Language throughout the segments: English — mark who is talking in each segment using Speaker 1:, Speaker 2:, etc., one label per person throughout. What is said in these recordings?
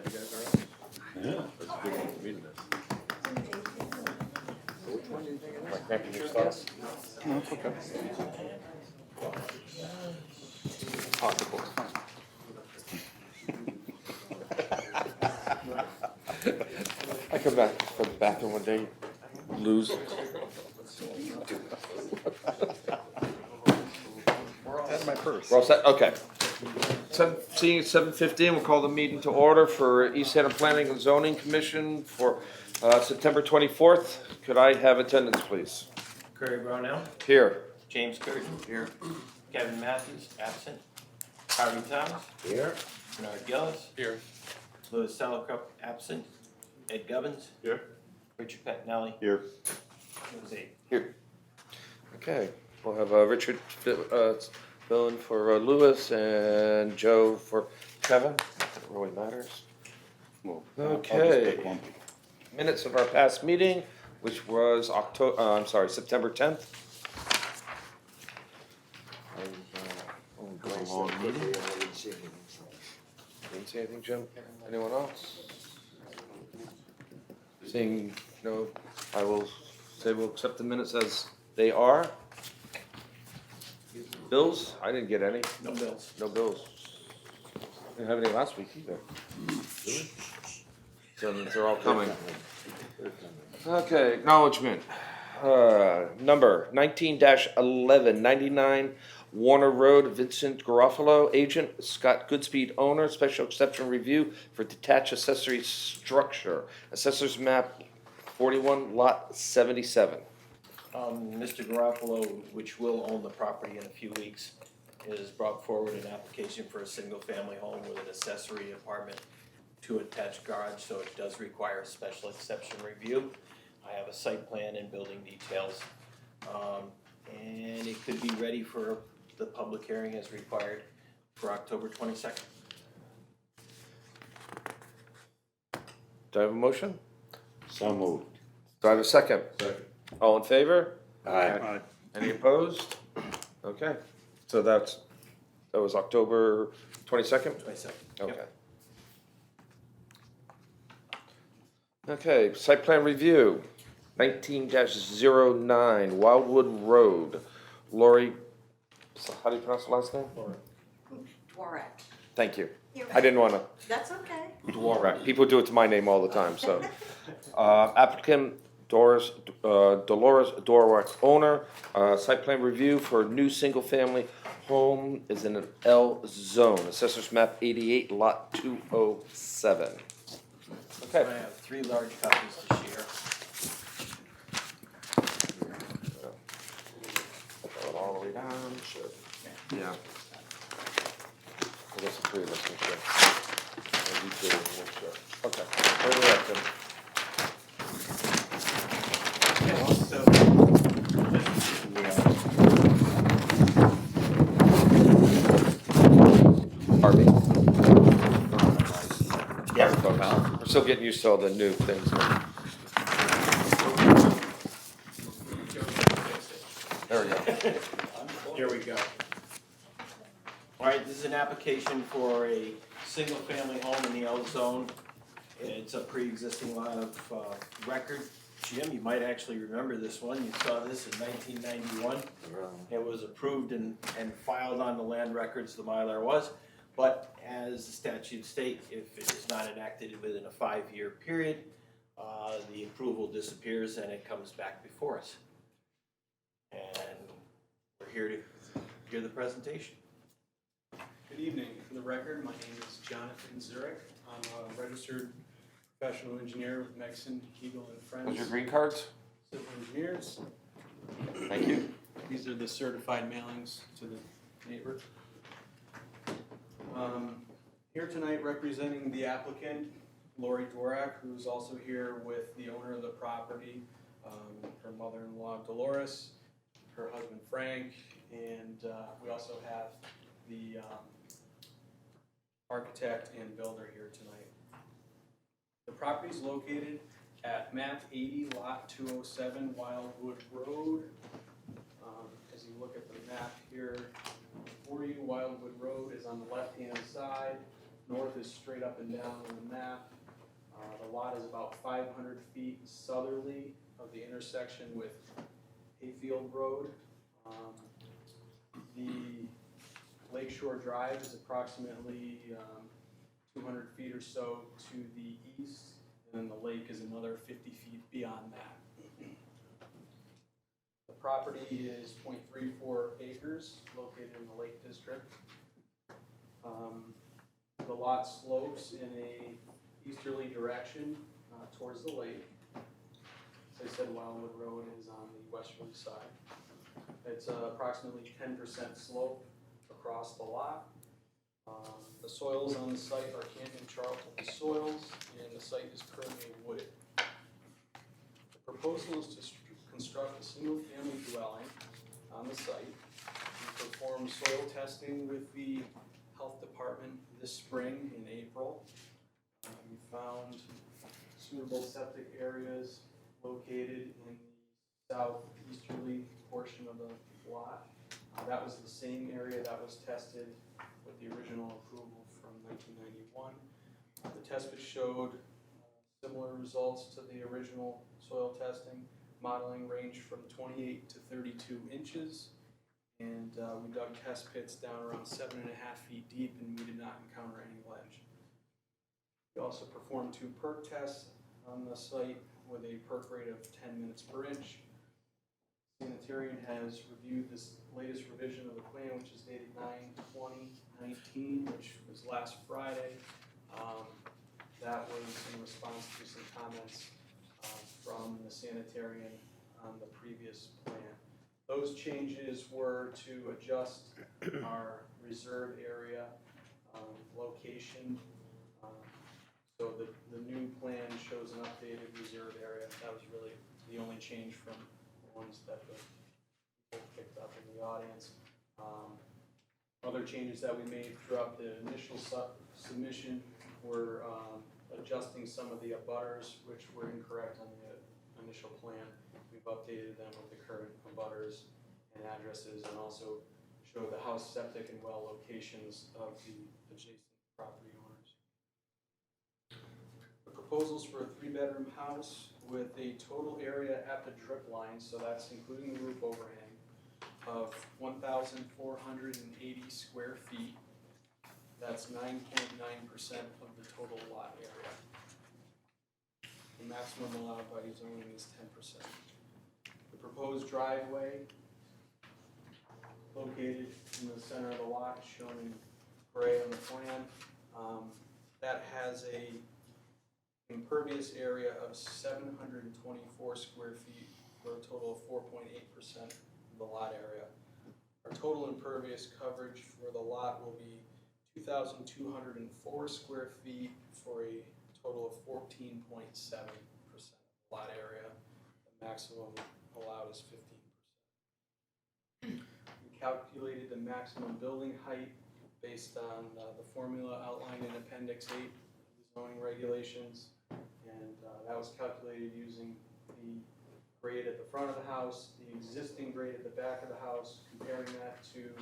Speaker 1: you guys are on.
Speaker 2: Yeah.
Speaker 1: That's a big meeting this.
Speaker 2: Like cramping your thoughts?
Speaker 1: No, it's okay. Possible. I come back from the bathroom one day, lose.
Speaker 2: Out of my purse.
Speaker 1: We're all set, okay. Seeing at 7:15, we'll call the meeting to order for East Haddam Planning and Zoning Commission for September 24th. Could I have attendance, please?
Speaker 3: Curry Brownell,
Speaker 1: Here.
Speaker 3: James Curtin. Here. Kevin Matthews, absent. Harvey Thomas.
Speaker 2: Here.
Speaker 3: Bernard Gillis.
Speaker 1: Here.
Speaker 3: Louis Salakup, absent. Ed Gubbins.
Speaker 1: Here.
Speaker 3: Richard Pettinelli.
Speaker 2: Here.
Speaker 3: Jose.
Speaker 1: Here. Okay, we'll have Richard fill in for Louis and Joe for Kevin. Not that it really matters.
Speaker 2: Well,
Speaker 1: Okay.
Speaker 2: I'll just pick one.
Speaker 1: Minutes of our past meeting, which was September 10th.
Speaker 2: It was a long meeting.
Speaker 1: Didn't see anything, Jim? Anyone else? Seeing no, I will say we'll accept the minutes as they are. Bills? I didn't get any.
Speaker 3: No bills.
Speaker 1: No bills. Didn't have any last week either. So they're all coming. Okay, acknowledgement. Number 19-11, 99 Warner Road, Vincent Garofalo, agent, Scott Goodspeed, owner, special exception review for detached accessory structure. Assessors map 41, lot 77.
Speaker 3: Mr. Garofalo, which will own the property in a few weeks, has brought forward an application for a single-family home with an accessory apartment to attached garage, so it does require a special exception review. I have a site plan and building details, and it could be ready for the public hearing as required for October 22nd.
Speaker 1: Do I have a motion?
Speaker 2: So moved.
Speaker 1: Do I have a second?
Speaker 2: Second.
Speaker 1: All in favor?
Speaker 2: Aye.
Speaker 1: Any opposed? Okay, so that was October 22nd?
Speaker 3: 22nd.
Speaker 1: Okay. Okay, site plan review, 19-09 Wildwood Road. Lori, how do you pronounce the last name?
Speaker 4: Dworak.
Speaker 1: Thank you.
Speaker 4: You're
Speaker 1: I didn't wanna,
Speaker 4: That's okay.
Speaker 1: Dworak, people do it to my name all the time, so. Applicant Dolores Dworak, owner, site plan review for new single-family home is in an L zone. Assessors map 88, lot 207.
Speaker 3: I
Speaker 1: Okay.
Speaker 3: have 3 large copies to share.
Speaker 1: Throw it all the way down, sure. Yeah. I guess the three of us can share. And you two will share. Okay, where are we at, Jim? Harvey? Yeah, we're still getting used to all the new things. There we go.
Speaker 3: Here we go. All right, this is an application for a single-family home in the L zone. It's a pre-existing lot of record. Jim, you might actually remember this one. You saw this in 1991. It was approved and filed on the land records, the Mylar was. But as the statute states, if it is not enacted within a 5-year period, the approval disappears and it comes back before us. And we're here to hear the presentation.
Speaker 5: Good evening. For the record, my name is Jonathan Zurich. I'm a registered professional engineer with Megson, Kegel and Friends.
Speaker 1: Those your green cards?
Speaker 5: Civil engineers.
Speaker 1: Thank you.
Speaker 5: These are the certified mailings to the neighbor. Here tonight representing the applicant, Lori Dworak, who's also here with the owner of the property, her mother-in-law Dolores, her husband Frank, and we also have the architect and builder here tonight. The property is located at map 80, lot 207, Wildwood Road. As you look at the map here for you, Wildwood Road is on the left-hand side. north is straight up and down on the map. The lot is about 500 feet southerly of the intersection with Hayfield Road. The Lakeshore Drive is approximately 200 feet or so to the east, and then the lake is another 50 feet beyond that. The property is 0.34 acres, located in the Lake District. The lot slopes in a easterly direction towards the lake. As I said, Wildwood Road is on the westerly side. It's approximately 10% slope across the lot. The soils on the site are Canton Charlton soils, and the site is currently wooded. The proposal is to construct a single-family dwelling on the site. We performed soil testing with the health department this spring in April. We found suitable septic areas located in the southeasterly portion of the lot. That was the same area that was tested with the original approval from 1991. The test pit showed similar results to the original soil testing. Modeling ranged from 28 to 32 inches. And we dug test pits down around 7.5 feet deep, and we did not encounter any ledge. We also performed 2 perk tests on the site with a perk rate of 10 minutes per inch. Sanitarian has reviewed this latest revision of the plan, which is dated 9/20/19, which was last Friday. That was in response to some comments from the sanitarian on the previous plan. Those changes were to adjust our reserve area location. So the new plan shows an updated reserve area. That was really the only change from the ones that the people picked up in the audience. Other changes that we made throughout the initial submission were adjusting some of the abutters, which were incorrect on the initial plan. We've updated them with the current abutters and addresses, and also show the house, septic, and well locations of the adjacent property owners. The proposal's for a 3-bedroom house with a total area at the drip line, so that's including the roof overhang, of 1,480 square feet. That's 9.9% of the total lot area. The maximum allowed by zoning is 10%. The proposed driveway, located in the center of the lot, shown in gray on the plan, that has a impervious area of 724 square feet for a total of 4.8% of the lot area. Our total impervious coverage for the lot will be 2,204 square feet for a total of 14.7% of the lot area. The maximum allowed is 15%. We calculated the maximum building height based on the formula outlined in Appendix 8 of the zoning regulations, and that was calculated using the grade at the front of the house, the existing grade at the back of the house, comparing that to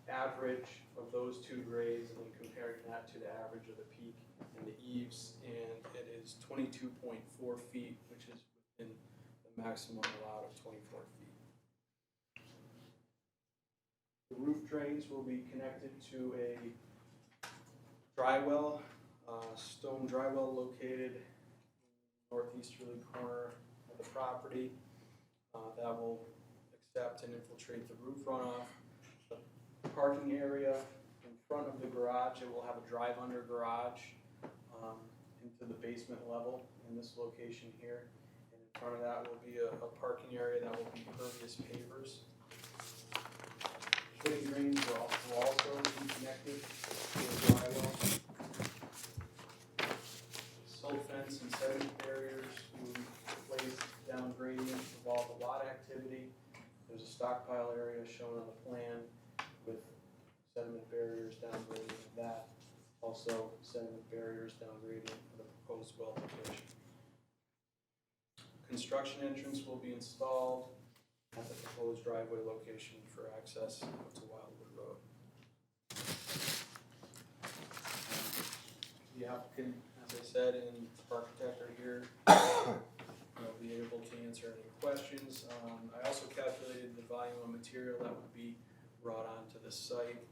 Speaker 5: the average of those 2 grades, and then comparing that to the average of the peak and the eaves, and it is 22.4 feet, which is within the maximum allowed of 24 feet. The roof drains will be connected to a dry well, stone dry well located in the northeasterly corner of the property. That will accept and infiltrate the roof runoff. The parking area in front of the garage, it will have a drive-under garage into the basement level in this location here. And in front of that will be a parking area that will be impervious pavers. Footing drains will also be connected to the dry well. Silt fence and sediment barriers will be placed down gradient of all the lot activity. There's a stockpile area shown on the plan with sediment barriers down gradient of that. Also sediment barriers down gradient for the proposed well location. Construction entrance will be installed at the proposed driveway location for access to Wildwood Road. The applicant, as I said, and architect are here. They'll be able to answer any questions. I also calculated the volume of material that would be brought onto the site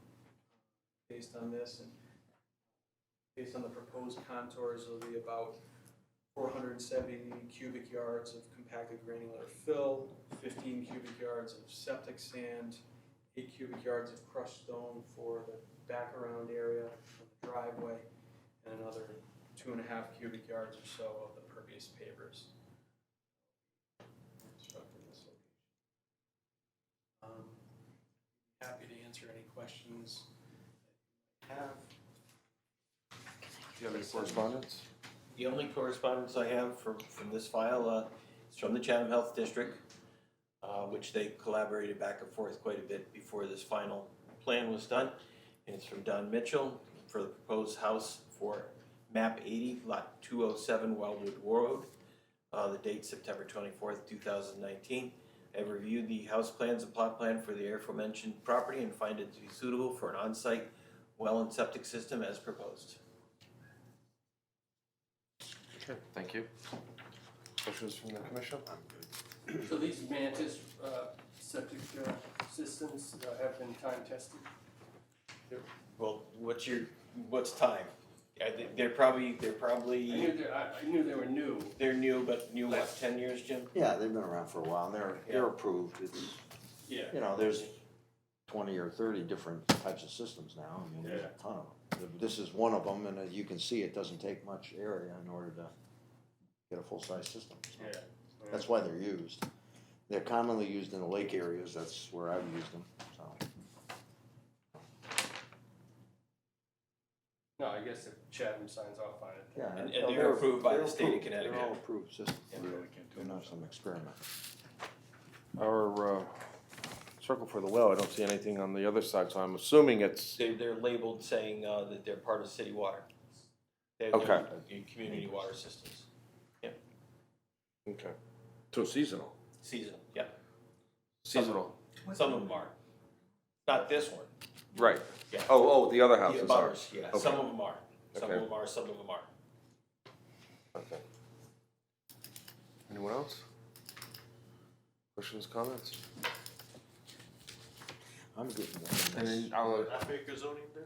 Speaker 5: based on this, and based on the proposed contours, it'll be about 470 cubic yards of compacted granular fill, 15 cubic yards of septic sand, 8 cubic yards of crushed stone for the back around area of the driveway, and another 2.5 cubic yards or so of the pervious pavers. Constructed in this location. Happy to answer any questions that you might have.
Speaker 1: Do you have any correspondence?
Speaker 3: The only correspondence I have from this file is from the Chatham Health District, which they collaborated back and forth quite a bit before this final plan was done. And it's from Don Mitchell for the proposed house for map 80, lot 207 Wildwood Road. The date September 24th, 2019. I have reviewed the house plans and plot plan for the aforementioned property and find it to be suitable for an on-site well and septic system as proposed.
Speaker 1: Okay, thank you. Questions from the commission?
Speaker 6: So these Mantis septic systems have been time tested?
Speaker 3: Well, what's time? They're probably,
Speaker 6: I knew they were new.
Speaker 3: they're new, but new what, 10 years, Jim?
Speaker 2: Yeah, they've been around for a while, and they're approved. It's,
Speaker 6: Yeah.
Speaker 2: you know, there's 20 or 30 different types of systems now. I mean, there's a ton of them. This is one of them, and as you can see, it doesn't take much area in order to get a full-size system. So
Speaker 6: Yeah.
Speaker 2: that's why they're used. They're commonly used in the lake areas, that's where I've used them, so.
Speaker 6: No, I guess if Chatham signs off on it.
Speaker 2: Yeah,
Speaker 3: And they're approved by the state of
Speaker 2: approved.
Speaker 3: Connecticut.
Speaker 2: They're all approved systems.
Speaker 3: Yeah.
Speaker 2: They're not some experiment.
Speaker 1: Our circle for the well, I don't see anything on the other side, so I'm assuming it's,
Speaker 3: They're labeled saying that they're part of city water. They're
Speaker 1: Okay.
Speaker 3: Community water systems.
Speaker 1: okay. So seasonal?
Speaker 3: Seasonal, yeah.
Speaker 1: Seasonal,
Speaker 3: Some of them are. Not this one.
Speaker 1: right.
Speaker 3: Yeah.
Speaker 1: Oh, the other
Speaker 3: The
Speaker 1: houses are.
Speaker 3: abutters, yeah.
Speaker 1: Okay.
Speaker 3: Some of them are. Some
Speaker 1: Okay.
Speaker 3: of them are, some of them aren't.
Speaker 1: Okay. Anyone else? Questions, comments?
Speaker 2: I'm good with
Speaker 1: And
Speaker 2: that.
Speaker 1: then I'll,
Speaker 7: Half-acre zoning there?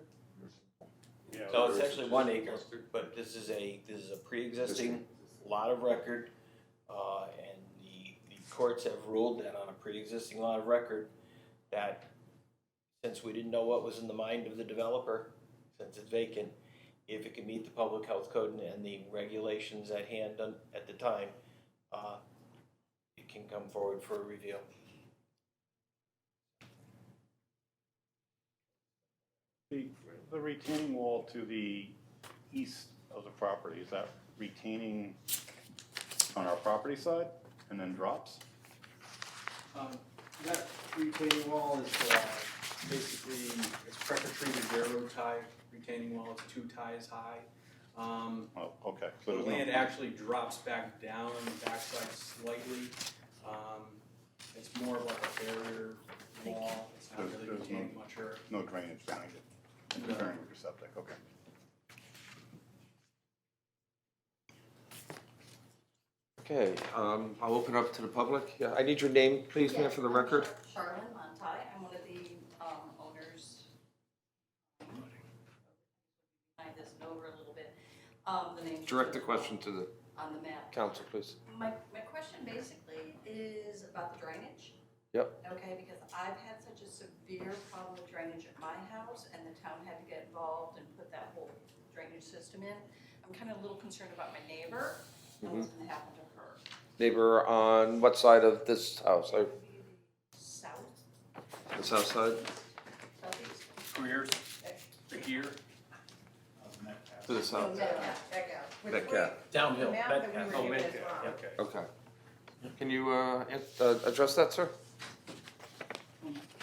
Speaker 6: Yeah.
Speaker 3: So it's actually 1 acre, but this is a pre-existing lot of record, and the courts have ruled that on a pre-existing lot of record, that since we didn't know what was in the mind of the developer, since it's vacant, if it can meet the public health code and the regulations at hand at the time, it can come forward for a review.
Speaker 7: The retaining wall to the east of the property, is that retaining on our property side and then drops?
Speaker 5: That retaining wall is basically, it's pressure treated railroad tie retaining wall, it's 2 ties high.
Speaker 7: Oh, okay.
Speaker 5: The
Speaker 7: So there's no-
Speaker 5: land actually drops back down on the backside slightly. It's more of like a barrier wall, it's not really
Speaker 7: There's
Speaker 5: retaining much earth.
Speaker 7: no drainage behind it, interfering with your septic, okay.
Speaker 1: okay, I'll open up to the public. Yeah, I need your name, please, ma'am, for the record.
Speaker 4: Charlene Montai, I'm one of the owners. Behind this and over a little bit. The name's
Speaker 1: Direct the question to the
Speaker 4: on the map.
Speaker 1: council, please.
Speaker 4: My question basically is about the drainage.
Speaker 1: Yep.
Speaker 4: Okay, because I've had such a severe problem with drainage at my house, and the town had to get involved and put that whole drainage system in. I'm kind of a little concerned about my neighbor and what's gonna happen to her.
Speaker 1: Neighbor on what side of this house?
Speaker 4: South,
Speaker 1: The south side?
Speaker 4: southeast?
Speaker 6: Careers, the gear.
Speaker 1: To the south.
Speaker 4: Metcalf.
Speaker 1: Metcalf.
Speaker 3: Downhill,
Speaker 4: The map that we
Speaker 3: Metcalf.
Speaker 4: were
Speaker 6: Oh,
Speaker 4: given is
Speaker 6: Metcalf,
Speaker 4: wrong.
Speaker 6: okay.
Speaker 1: Okay. Can you address that, sir?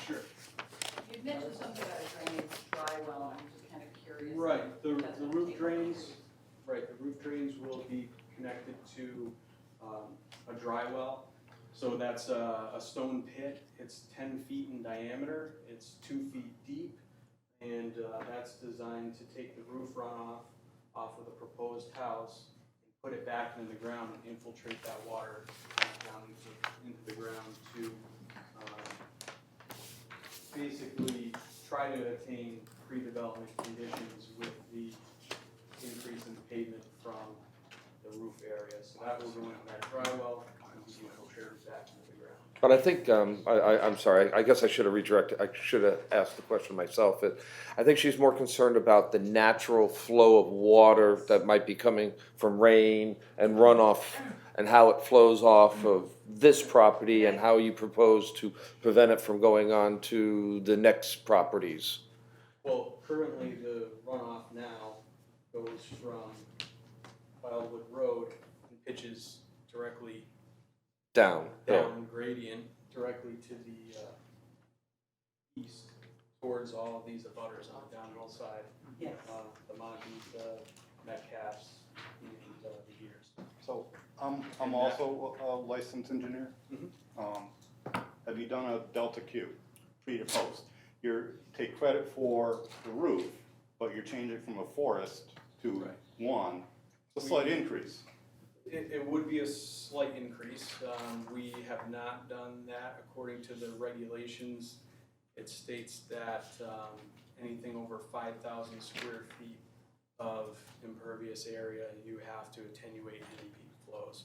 Speaker 6: Sure.
Speaker 4: You mentioned something about a drainage dry well, and I'm just kind of curious.
Speaker 5: Right, the
Speaker 4: That's what
Speaker 5: roof
Speaker 4: people
Speaker 5: drains,
Speaker 4: do.
Speaker 5: right, the roof drains will be connected to a dry well. So that's a stone pit, it's 10 feet in diameter, it's 2 feet deep, and that's designed to take the roof runoff off of the proposed house, put it back into the ground and infiltrate that water down into the ground to basically try to attain pre-development conditions with the increase in pavement from the roof area. So that will go into that dry well and be infiltrated back into the ground.
Speaker 1: But I think, I'm sorry, I guess I should have redirected, I should have asked the question myself. I think she's more concerned about the natural flow of water that might be coming from rain and runoff and how it flows off of this property and how you propose to prevent it from going on to the next properties.
Speaker 5: Well, currently the runoff now goes from Wildwood Road and pitches directly
Speaker 1: Down.
Speaker 5: down gradient directly to the east towards all of these abutters on the downhill side.
Speaker 4: Yeah.
Speaker 5: The Montes, Metcalfs, and the Gears.
Speaker 7: So, I'm also a licensed engineer. Have you done a Delta Q, pre to post? You take credit for the roof, but you're changing from a forest to
Speaker 5: Right.
Speaker 7: one, it's a slight increase.
Speaker 5: It would be a slight increase. We have not done that according to the regulations. It states that anything over 5,000 square feet of impervious area, you have to attenuate any peak flows.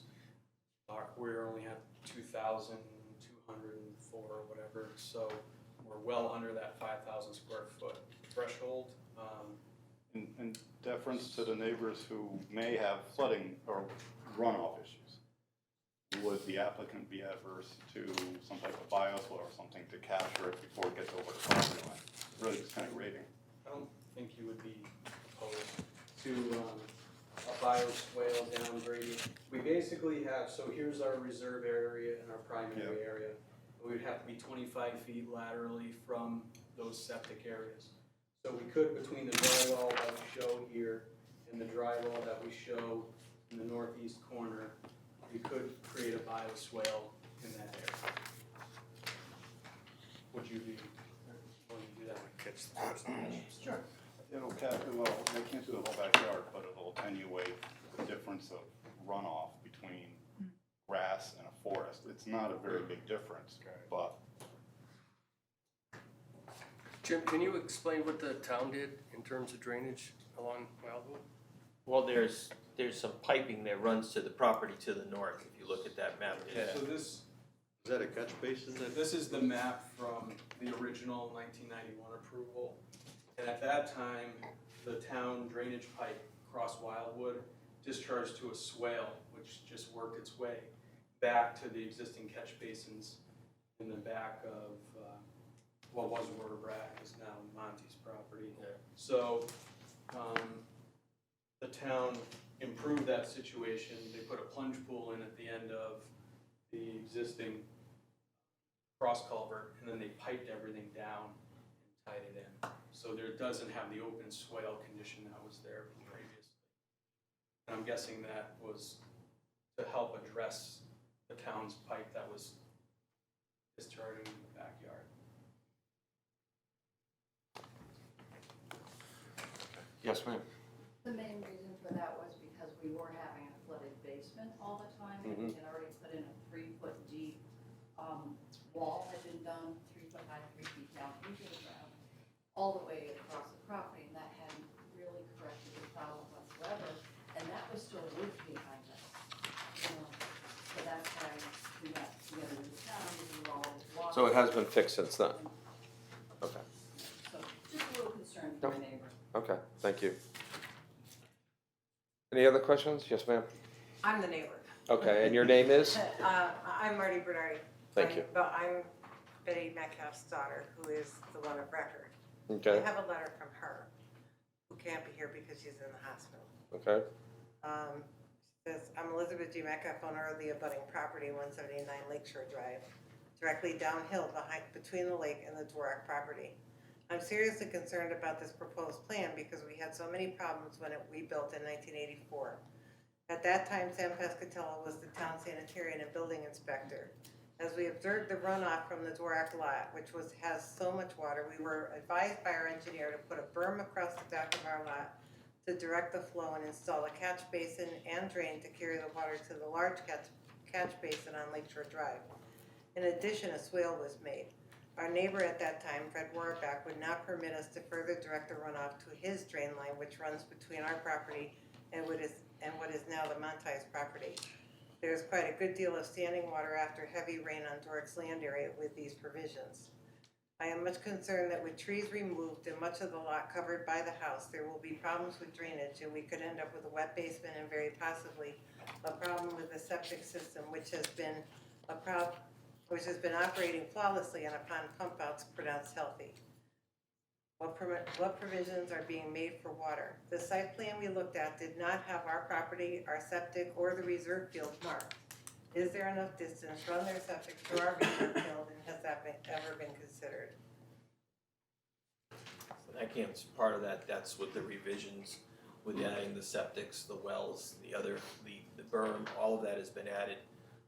Speaker 5: We're only at 2,204 or whatever, so we're well under that 5,000 square foot threshold.
Speaker 7: In deference to the neighbors who may have flooding or runoff issues, would the applicant be adverse to some type of bioswale or something to capture it before it gets over the property line? Really just kind of rating.
Speaker 5: I don't think you would be opposed to a bioswale down gradient. We basically have, so here's our reserve area and our primary area. We would have to be 25 feet laterally from those septic areas. So we could, between the dry well that we show here and the dry well that we show in the northeast corner, we could create a bioswale in that area. Would you be willing to do that?
Speaker 4: Sure.
Speaker 7: It'll well, they can't do the whole backyard, but it'll attenuate the difference of runoff between grass and a forest. It's not a very big difference, but
Speaker 6: Jim, can you explain what the town did in terms of drainage along Wildwood?
Speaker 3: Well, there's some piping that runs to the property to the north, if you look at that map.
Speaker 5: So this,
Speaker 2: Is that a catch basin that?
Speaker 5: this is the map from the original 1991 approval. And at that time, the town drainage pipe across Wildwood discharged to a swale, which just worked its way back to the existing catch basins in the back of what was Werdebrack, is now Monty's property.
Speaker 6: Yeah.
Speaker 5: So the town improved that situation. They put a plunge pool in at the end of the existing cross culvert, and then they piped everything down and tied it in. So there doesn't have the open swale condition that was there previously. And I'm guessing that was to help address the town's pipe that was discharging in the backyard.
Speaker 1: Yes, ma'am.
Speaker 4: The main reason for that was because we were having a flooded basement all the time, and we had already put in a 3-foot deep wall had been done, 3 foot high, 3 feet down into the ground, all the way across the property, and that hadn't really corrected the problem whatsoever, and that was still roof behind us. So that's why we got together with the town to do all this water.
Speaker 1: So it has been fixed since then? Okay,
Speaker 4: So just a little concerned for my neighbor.
Speaker 1: okay, thank you. Any other questions? Yes, ma'am?
Speaker 8: I'm the neighbor.
Speaker 1: Okay, and your name is?
Speaker 8: I'm Marty Bernardi.
Speaker 1: Thank you.
Speaker 8: But I'm Betty Metcalf's daughter, who is the one of record.
Speaker 1: Okay,
Speaker 8: I have a letter from her, who can't be here because she's in the hospital.
Speaker 1: okay,
Speaker 8: She says, I'm Elizabeth G. Metcalf, owner of the abutting property, 179 Lakeshore Drive, directly downhill between the lake and the Dworak property. I'm seriously concerned about this proposed plan because we had so many problems when we built in 1984. At that time, Sam Pescatella was the town sanitarian and building inspector. As we observed the runoff from the Dworak lot, which has so much water, we were advised by our engineer to put a berm across the back of our lot to direct the flow and install a catch basin and drain to carry the water to the large catch basin on Lakeshore Drive. In addition, a swale was made. Our neighbor at that time, Fred Warback, would not permit us to further direct the runoff to his drain line, which runs between our property and what is now the Monti's property. There's quite a good deal of standing water after heavy rain on Dorick's land area with these provisions. I am much concerned that with trees removed and much of the lot covered by the house, there will be problems with drainage, and we could end up with a wet basement and very possibly a problem with the septic system, which has been operating flawlessly and upon pump outs pronounced healthy. What provisions are being made for water? The site plan we looked at did not have our property, our septic, or the reserve field marked. Is there enough distance from their septic to our reserve field, and has that ever been considered?
Speaker 3: So that can't, part of that, that's with the revisions, with adding the septics, the wells, the berm, all of that has been added.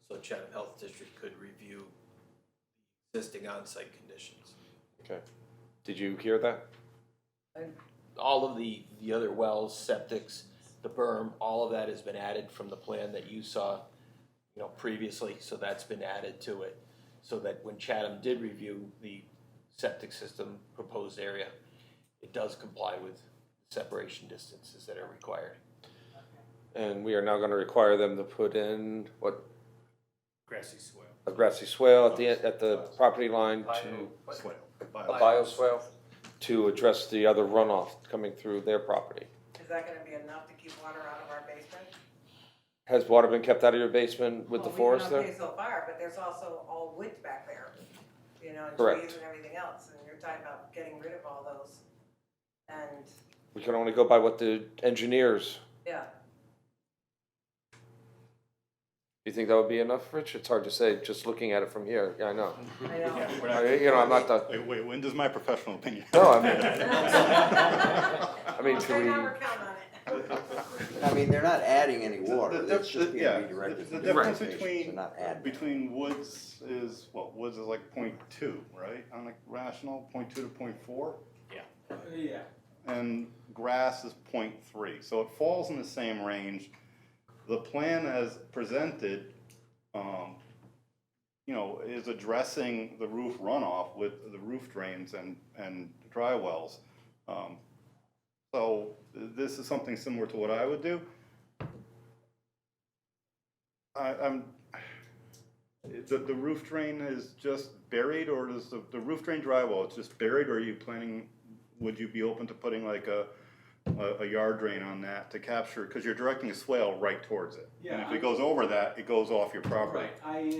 Speaker 3: So Chatham Health District could review existing on-site conditions.
Speaker 1: Okay. Did you hear that?
Speaker 3: All of the other wells, septics, the berm, all of that has been added from the plan that you saw, previously, so that's been added to it. So that when Chatham did review the septic system proposed area, it does comply with separation distances that are required.
Speaker 1: And we are now gonna require them to put in, what,
Speaker 6: Grassy swale.
Speaker 1: a grassy swale at the property line to,
Speaker 7: Swale.
Speaker 1: a bioswale, to address the other runoff coming through their property.
Speaker 8: Is that gonna be enough to keep water out of our basement?
Speaker 1: Has water been kept out of your basement with the forest
Speaker 8: Well,
Speaker 1: there?
Speaker 8: we've been okay so far, but there's also all woods back there, and
Speaker 1: Correct.
Speaker 8: trees and everything else, and you're talking about getting rid of all those. And,
Speaker 1: We can only go by what the engineers,
Speaker 8: yeah,
Speaker 1: you think that would be enough, Rich? It's hard to say, just looking at it from here, yeah, I know.
Speaker 8: I know.
Speaker 6: Yeah, we're not-
Speaker 1: I'm not the,
Speaker 7: Wait, when does my professional opinion?
Speaker 1: no, I mean,
Speaker 8: Okay,
Speaker 1: should we,
Speaker 8: now we're counting on it.
Speaker 2: I mean, they're not adding any water,
Speaker 7: The-
Speaker 2: it's just being
Speaker 7: yeah,
Speaker 2: redirected.
Speaker 7: the
Speaker 2: to
Speaker 7: difference
Speaker 2: different stations and not adding.
Speaker 7: between woods is, woods is like 0.2, right, on the rational, 0.2 to 0.4?
Speaker 5: Yeah.
Speaker 7: And grass is 0.3, so it falls in the same range. The plan as presented, is addressing the roof runoff with the roof drains and dry wells. So this is something similar to what I would do. The roof drain is just buried, or does the roof drain dry well, it's just buried, or are you planning, would you be open to putting like a yard drain on that to capture, because you're directing a swale right towards it? And
Speaker 5: Yeah,
Speaker 7: if it goes over that, it goes off your property.
Speaker 5: Right,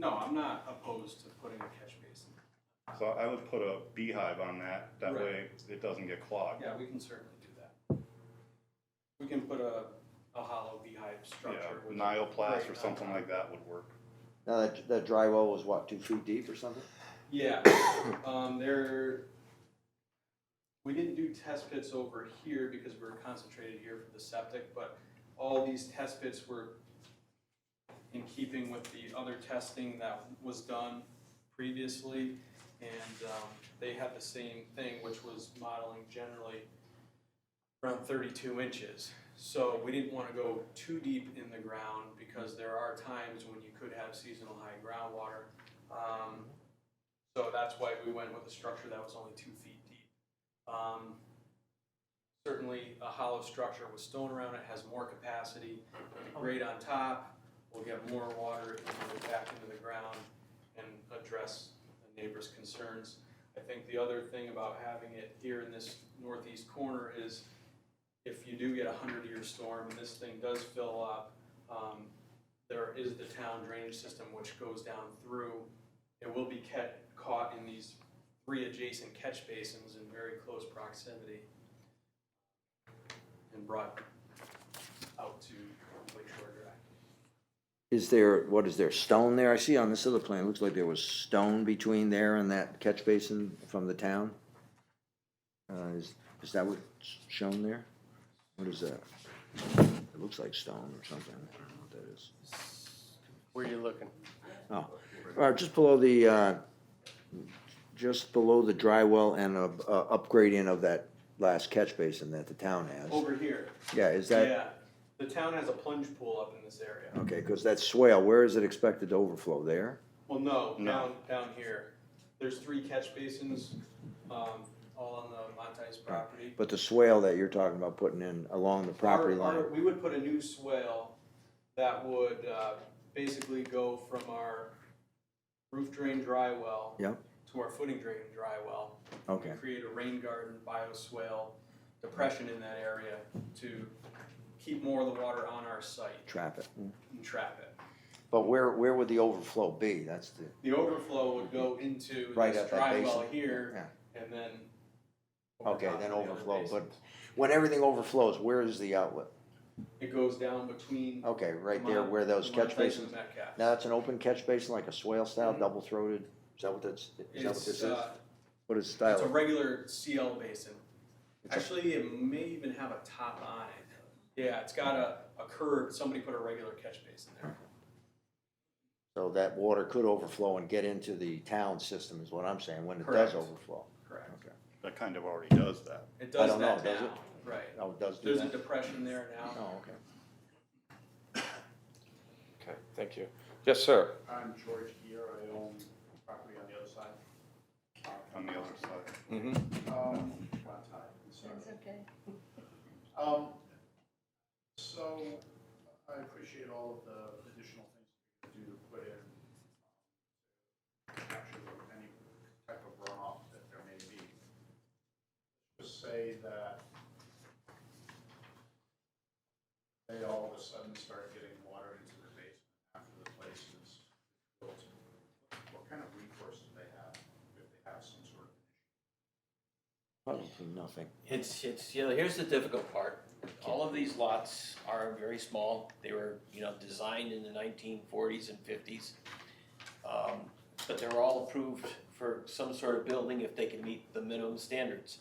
Speaker 5: I'm not opposed to putting a catch basin.
Speaker 7: So I would put a beehive on that, that
Speaker 5: Right.
Speaker 7: way it doesn't get clogged.
Speaker 5: Yeah, we can certainly do that. We can put a hollow beehive
Speaker 7: Yeah,
Speaker 5: structure. with
Speaker 7: Nioplast or
Speaker 5: grate
Speaker 7: something
Speaker 5: on
Speaker 7: like
Speaker 5: top.
Speaker 7: that would work.
Speaker 2: Now, that dry well was what, 2 feet deep or something?
Speaker 5: Yeah, we didn't do test pits over here because we were concentrated here for the septic, but all these test pits were in keeping with the other testing that was done previously. And they had the same thing, which was modeling generally around 32 inches. So we didn't want to go too deep in the ground because there are times when you could have seasonal high groundwater. So that's why we went with a structure that was only 2 feet deep. Certainly a hollow structure with stone around it has more capacity. The grade on top will get more water back into the ground and address the neighbor's concerns. I think the other thing about having it here in this northeast corner is if you do get a 100-year storm and this thing does fill up, there is the town drainage system which goes down through. It will be caught in these 3 adjacent catch basins in very close proximity and brought out to Lakeshore Drive.
Speaker 2: What is there, stone there? I see on this other plan, it looks like there was stone between there and that catch basin from the town. Is that what's shown there? What is that? It looks like stone or something, I don't know what that is.
Speaker 6: Where are you looking?
Speaker 2: Just below the dry well and upgrading of that last catch basin that the town has.
Speaker 5: Over here,
Speaker 2: Yeah, is that,
Speaker 5: yeah, the town has a plunge pool up in this area.
Speaker 2: okay, cause that swale, where is it expected to overflow? There?
Speaker 5: Well, no,
Speaker 7: No.
Speaker 5: down here. There's 3 catch basins, all on the Montes property.
Speaker 2: But the swale that you're talking about putting in along the property line,
Speaker 5: We would put a new swale that would, basically go from our roof drain dry well.
Speaker 2: Yep.
Speaker 5: To our footing drain dry well.
Speaker 2: okay,
Speaker 5: And create a rain garden bioswale depression in that area to keep more of the water on our site
Speaker 2: trap it.
Speaker 5: and trap it.
Speaker 2: But where would the overflow be? That's the,
Speaker 5: The overflow would go into
Speaker 2: Right
Speaker 5: this
Speaker 2: at that
Speaker 5: dry well
Speaker 2: basin.
Speaker 5: here and then. over
Speaker 2: okay,
Speaker 5: top
Speaker 2: then
Speaker 5: of the other
Speaker 2: overflow,
Speaker 5: basin.
Speaker 2: but when everything overflows, where is the outlet?
Speaker 5: It goes down between.
Speaker 2: Okay, right there where those
Speaker 5: the
Speaker 2: catch
Speaker 5: Montes and
Speaker 2: basins,
Speaker 5: the Metcalfes.
Speaker 2: now it's an open catch basin, like a swale style,
Speaker 5: Mhm.
Speaker 2: double throated, is that what that's, is that what this is?
Speaker 5: It's,
Speaker 2: What is
Speaker 5: it's a
Speaker 2: style?
Speaker 5: regular CL basin.
Speaker 2: It's a-
Speaker 5: Actually, it may even have a top on it. Yeah, it's got a curve, somebody put a regular catch basin there.
Speaker 2: So that water could overflow and get into the town system is what I'm saying, when it
Speaker 5: Correct.
Speaker 2: does overflow.
Speaker 5: Correct.
Speaker 2: Okay.
Speaker 7: That kind of already does that.
Speaker 5: It
Speaker 2: I
Speaker 5: does
Speaker 2: don't know,
Speaker 5: that
Speaker 2: does
Speaker 5: now,
Speaker 2: it?
Speaker 5: right.
Speaker 2: Oh, it does do
Speaker 5: There's a
Speaker 2: that?
Speaker 5: depression there now.
Speaker 2: Oh, okay.
Speaker 1: Okay, thank you. Yes, sir.
Speaker 9: I'm George Gear, I own property on the other side.
Speaker 7: On the other side.
Speaker 1: Mm-hmm.
Speaker 9: One time, sorry.
Speaker 4: That's okay.
Speaker 9: So I appreciate all of the additional things you do to put in, to capture any type of runoff that there may be. Just say that they all of a sudden start getting water into the basement after the place is built. What kind of recourse do they have if they have some sort of
Speaker 2: Probably nothing.
Speaker 10: It's, here's the difficult part. All of these lots are very small. They were, designed in the 1940s and 50s. But they were all approved for some sort of building if they can meet the minimum standards.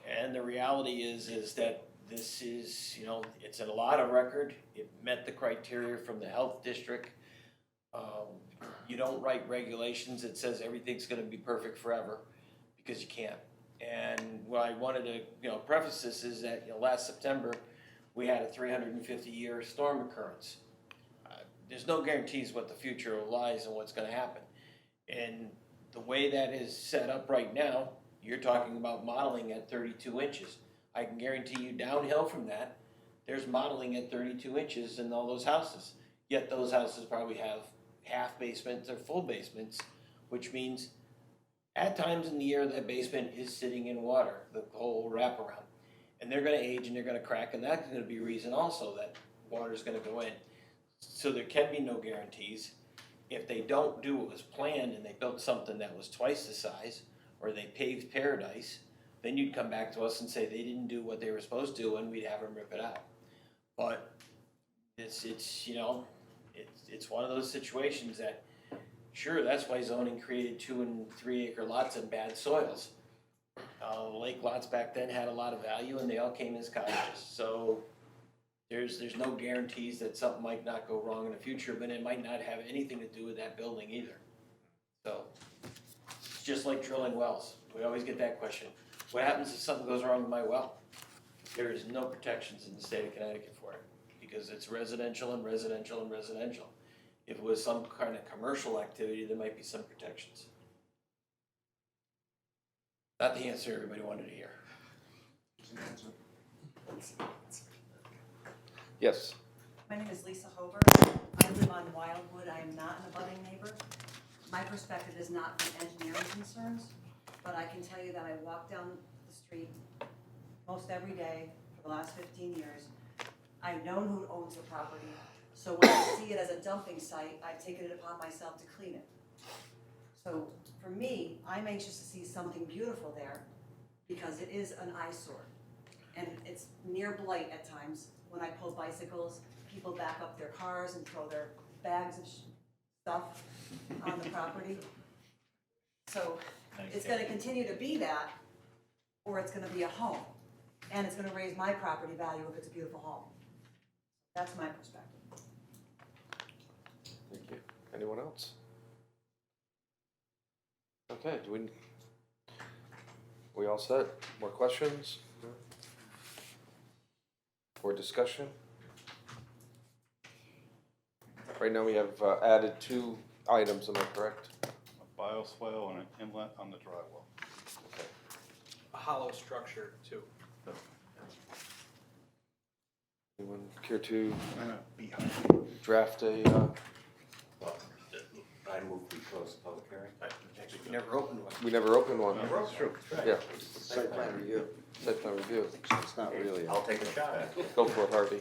Speaker 10: And the reality is that this is, it's a lot of record. It met the criteria from the health district. You don't write regulations that says everything's gonna be perfect forever, because you can't. And what I wanted to, preface this is that, last September, we had a 350-year storm occurrence. There's no guarantees what the future lies and what's gonna happen. And the way that is set up right now, you're talking about modeling at 32 inches. I can guarantee you downhill from that, there's modeling at 32 inches in all those houses. Yet those houses probably have half basements or full basements, which means at times in the year, that basement is sitting in water, the whole wraparound. And they're gonna age and they're gonna crack, and that's gonna be a reason also that water's gonna go in. So there can be no guarantees. If they don't do what was planned and they built something that was twice the size, or they paved paradise, then you'd come back to us and say they didn't do what they were supposed to, and we'd have them rip it out. But it's one of those situations that, sure, that's why zoning created 2 and 3 acre lots in bad soils. Lake lots back then had a lot of value and they all came as cottages. So there's no guarantees that something might not go wrong in the future, but it might not have anything to do with that building either. So it's just like drilling wells. We always get that question. What happens if something goes wrong with my well? There is no protections in the state of Connecticut for it, because it's residential and residential and residential. If it was some kind of commercial activity, there might be some protections. Not the answer everybody wanted to hear.
Speaker 1: Yes.
Speaker 11: My name is Lisa Hober. I live on Wildwood. I am not an abutting neighbor. My perspective is not from engineering concerns, but I can tell you that I walk down the street most every day for the last 15 years. I've known who owns the property, so when I see it as a dumping site, I've taken it upon myself to clean it. So for me, I'm anxious to see something beautiful there because it is an eyesore. And it's near blight at times. When I pull bicycles, people back up their cars and throw their bags of stuff on the property. So it's gonna continue to be that, or it's gonna be a home. And it's gonna raise my property value if it's a beautiful home. That's my perspective.
Speaker 1: Thank you. Anyone else? Okay, We all set? More questions? Or discussion? Right now we have added 2 items, am I correct?
Speaker 7: A bioswale and an inlet on the dry well.
Speaker 5: A hollow structure too.
Speaker 1: Anyone care to
Speaker 7: And a beehive.
Speaker 1: draft a,
Speaker 12: I move we close the public hearing.
Speaker 10: Actually, we never opened one.
Speaker 1: we never opened one.
Speaker 2: That's true.
Speaker 1: Yeah,
Speaker 2: Site plan review,
Speaker 1: site plan review.
Speaker 2: so it's not really.
Speaker 12: I'll take a shot at it.
Speaker 1: Go for it, Harvey.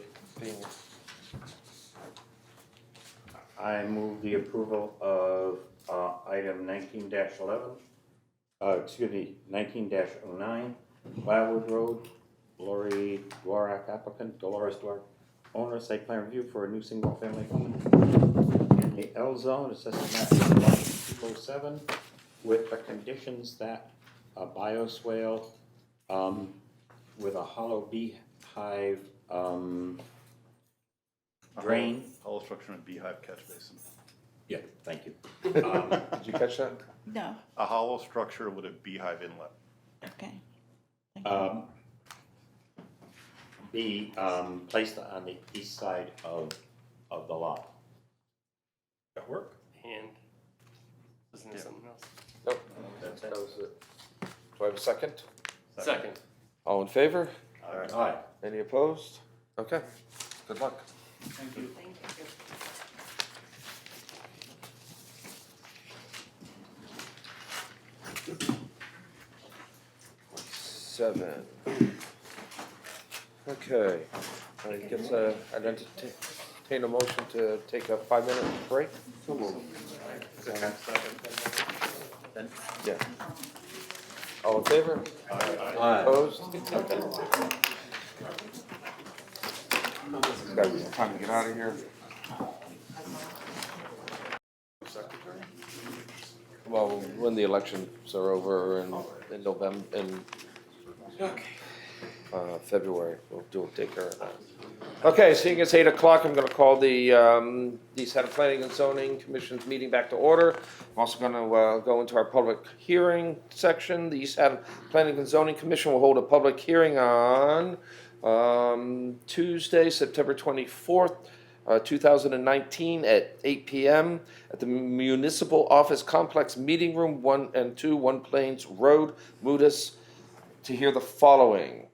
Speaker 12: I move the approval of, item 19-11, 19-09, Wildwood Road, Lori Dworak applicant, Dolores Dworak, owner, site plan review for a new single-family home in the L zone, assessing map 207, with the conditions that a bioswale, with a hollow beehive, drain.
Speaker 7: Hollow structure and beehive catch basin.
Speaker 12: Yeah, thank you.
Speaker 1: Did you catch that?
Speaker 13: No,
Speaker 7: A hollow structure with a beehive inlet.
Speaker 13: okay.
Speaker 12: Be placed on the east side of the lot.
Speaker 6: That work? And, isn't there something else?
Speaker 1: Nope, that was it. Do I have a second?
Speaker 6: Second.
Speaker 1: All in favor?
Speaker 12: Aye.
Speaker 1: Any opposed? Okay, good luck.
Speaker 5: Thank you.
Speaker 4: Thank you.
Speaker 1: 7. Okay, I guess I'd entertain a motion to take a 5-minute break. Yeah. All in favor? Opposed? Okay. Guys, time to get out of here. Well, when the elections are over in November, in February, we'll take care of that. Okay, seeing it's 8 o'clock, I'm gonna call the East Haddam Planning and Zoning Commission's meeting back to order. I'm also gonna go into our public hearing section. The East Haddam Planning and Zoning Commission will hold a public hearing on Tuesday, September 24th, 2019 at 8 p.m. at the Municipal Office Complex Meeting Room 1 and 2, 1 Plains Road, Mudis, to hear the following.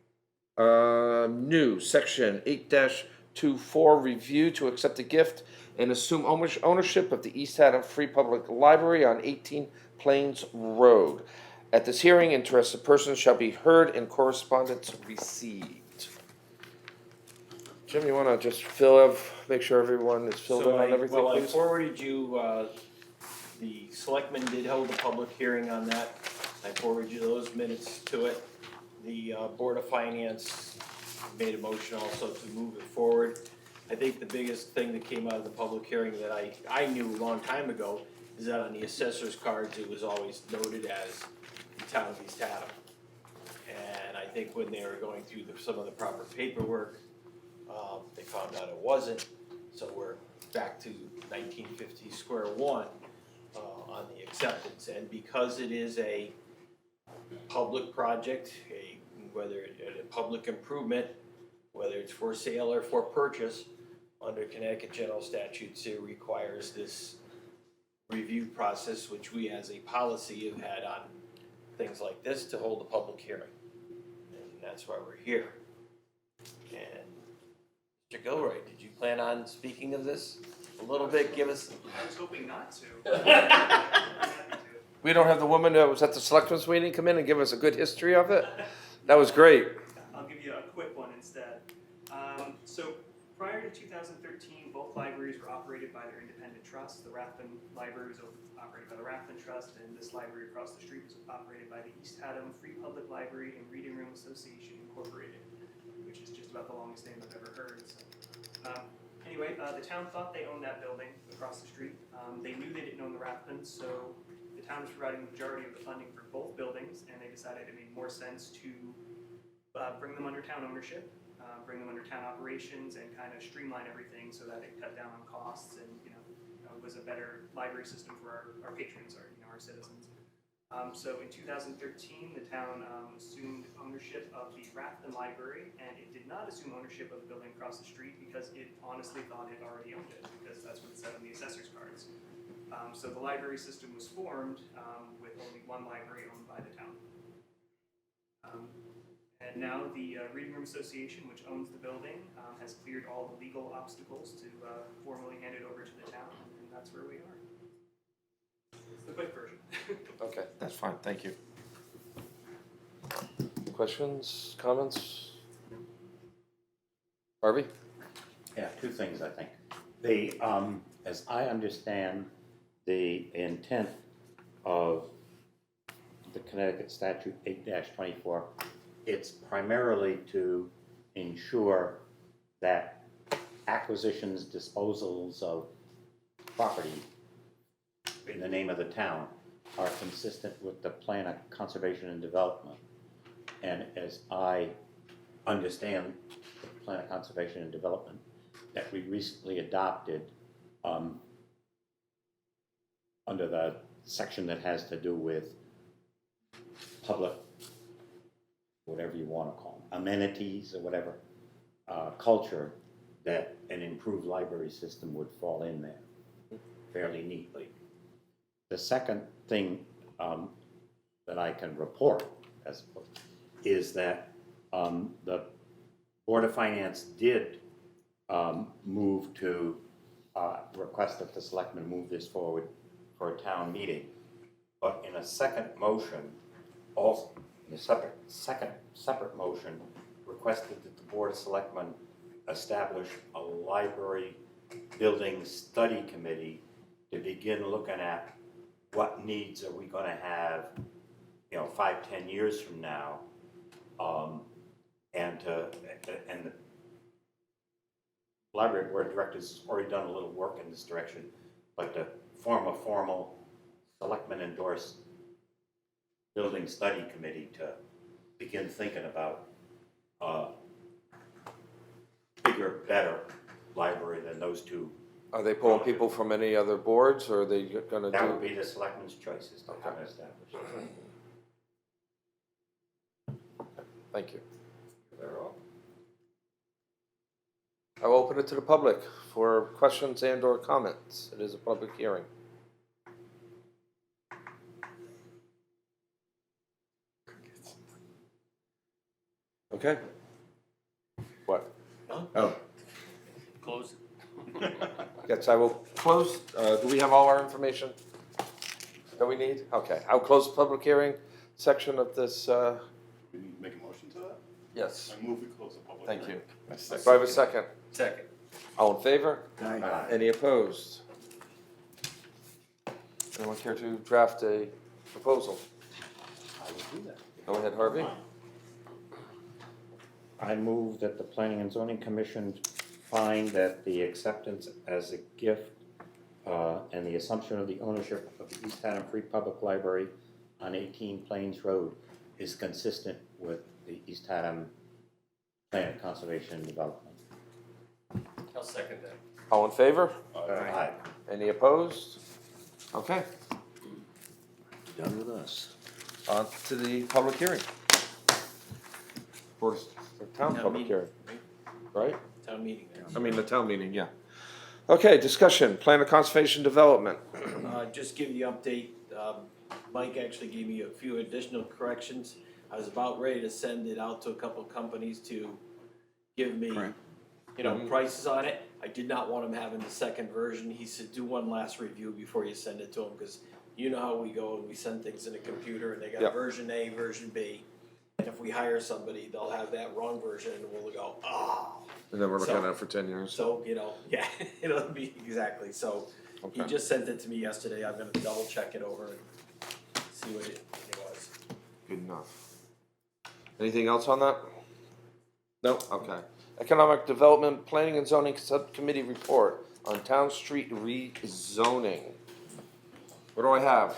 Speaker 1: New Section 8-24 review to accept a gift and assume ownership of the East Haddam Free Public Library on 18 Plains Road. At this hearing, interested persons shall be heard and correspondence received. Jim, you want to just make sure everyone is filled in on everything,
Speaker 3: I
Speaker 1: please?
Speaker 3: forwarded you, the selectmen did hold a public hearing on that. I forwarded you those minutes to it. The Board of Finance made a motion also to move it forward. I think the biggest thing that came out of the public hearing that I knew a long time ago is that on the assessor's cards, it was always noted as the town of East Haddam. And I think when they were going through some of the proper paperwork, they found out it wasn't. So we're back to 1950 square one on the acceptance. And because it is a public project, whether it's a public improvement, whether it's for sale or for purchase, under Connecticut General Statutes, it requires this review process, which we as a policy have had on things like this, to hold a public hearing. And that's why we're here. And Mr. Gilroy, did you plan on speaking of this a little bit? Give us.
Speaker 14: I was hoping not to.
Speaker 1: We don't have the woman that was at the selectmen's meeting come in and give us a good history of it? That was great.
Speaker 14: I'll give you a quick one instead. So prior to 2013, both libraries were operated by their independent trusts. The Rathbun Library was operated by the Rathbun Trust, and this library across the street was operated by the East Haddam Free Public Library and Reading Room Association Incorporated, which is just about the longest name I've ever heard. So, anyway, the town thought they owned that building across the street. They knew they didn't own the Rathbuns, so the town was providing the majority of the funding for both buildings, and they decided it made more sense to bring them under town ownership, bring them under town operations, and kind of streamline everything so that it cut down on costs and, it was a better library system for our patrons, our citizens. So in 2013, the town assumed ownership of the Rafton Library, and it did not assume ownership of the building across the street because it honestly thought it already owned it, because that's what it said on the assessor's cards. So the library system was formed with only one library owned by the town. And now the Reading Room Association, which owns the building, has cleared all the legal obstacles to formally hand it over to the town, and that's where we are. It's the quick version.
Speaker 1: Okay, that's fine, thank you. Questions, comments? Harvey?
Speaker 12: Yeah, two things, I think. The, as I understand the intent of the Connecticut statute 8-24, it's primarily to ensure that acquisitions, disposals of property in the name of the town are consistent with the plan of conservation and development. And as I understand the plan of conservation and development that we recently adopted, under the section that has to do with public, whatever you want to call them, amenities or whatever, culture, that an improved library system would fall in there fairly neatly. The second thing that I can report is that the Board of Finance did move to request that the selectmen move this forward for a town meeting. But in a second motion, also, in a separate motion, requested that the Board of Selectmen establish a library building study committee to begin looking at what needs are we gonna have, 5-10 years from now, and the library board of directors has already done a little work in this direction, but to form a formal selectmen endorsed building study committee to begin thinking about bigger, better library than those two.
Speaker 1: Are they pulling people from any other boards, or are they gonna
Speaker 12: That would
Speaker 1: do?
Speaker 12: be the selectmen's choices to have it established.
Speaker 1: Thank you. I will open it to the public for questions and or comments. It is a public hearing. Okay. What? Oh,
Speaker 10: Close.
Speaker 1: yes, I will close. Do we have all our information that we need? Okay, I'll close the public hearing section of this.
Speaker 7: We need to make a motion to that?
Speaker 1: Yes,
Speaker 7: I move we close the public
Speaker 1: thank
Speaker 7: hearing.
Speaker 1: you. Do I have a second?
Speaker 10: Second.
Speaker 1: All in favor?
Speaker 2: Aye.
Speaker 1: Any opposed? Anyone care to draft a proposal?
Speaker 12: I will do that.
Speaker 1: Go ahead, Harvey.
Speaker 12: I move that the Planning and Zoning Commission find that the acceptance as a gift and the assumption of the ownership of the East Haddam Free Public Library on 18 Plains Road is consistent with the East Haddam Plan of Conservation and Development.
Speaker 10: I'll second that.
Speaker 1: All in favor?
Speaker 12: Aye.
Speaker 1: Any opposed? Okay,
Speaker 2: Done with us.
Speaker 1: on to the public hearing. For the town
Speaker 10: Town
Speaker 1: public
Speaker 10: meeting,
Speaker 1: hearing, right?
Speaker 10: Town meeting.
Speaker 1: I mean, the town meeting, yeah. Okay, discussion, plan of conservation development.
Speaker 10: Just give you the update, Mike actually gave me a few additional corrections. I was about ready to send it out to a couple of companies to give me,
Speaker 2: Right.
Speaker 10: prices on it. I did not want him having the second version. He said, do one last review before you send it to him, because you know how we go, and we send things in a computer, and they got
Speaker 1: Yep.
Speaker 10: version A, version B. And if we hire somebody, they'll have that wrong version, and we'll go, oh.
Speaker 1: And then we're looking
Speaker 10: So-
Speaker 1: at it for 10 years.
Speaker 10: So, yeah, it'll be, exactly, so he
Speaker 1: Okay.
Speaker 10: just sent it to me yesterday, I'm gonna double check it over and see what it was.
Speaker 1: Good enough. Anything else on that? No, okay. Economic Development Planning and Zoning Subcommittee Report on Town Street rezoning. What do I have?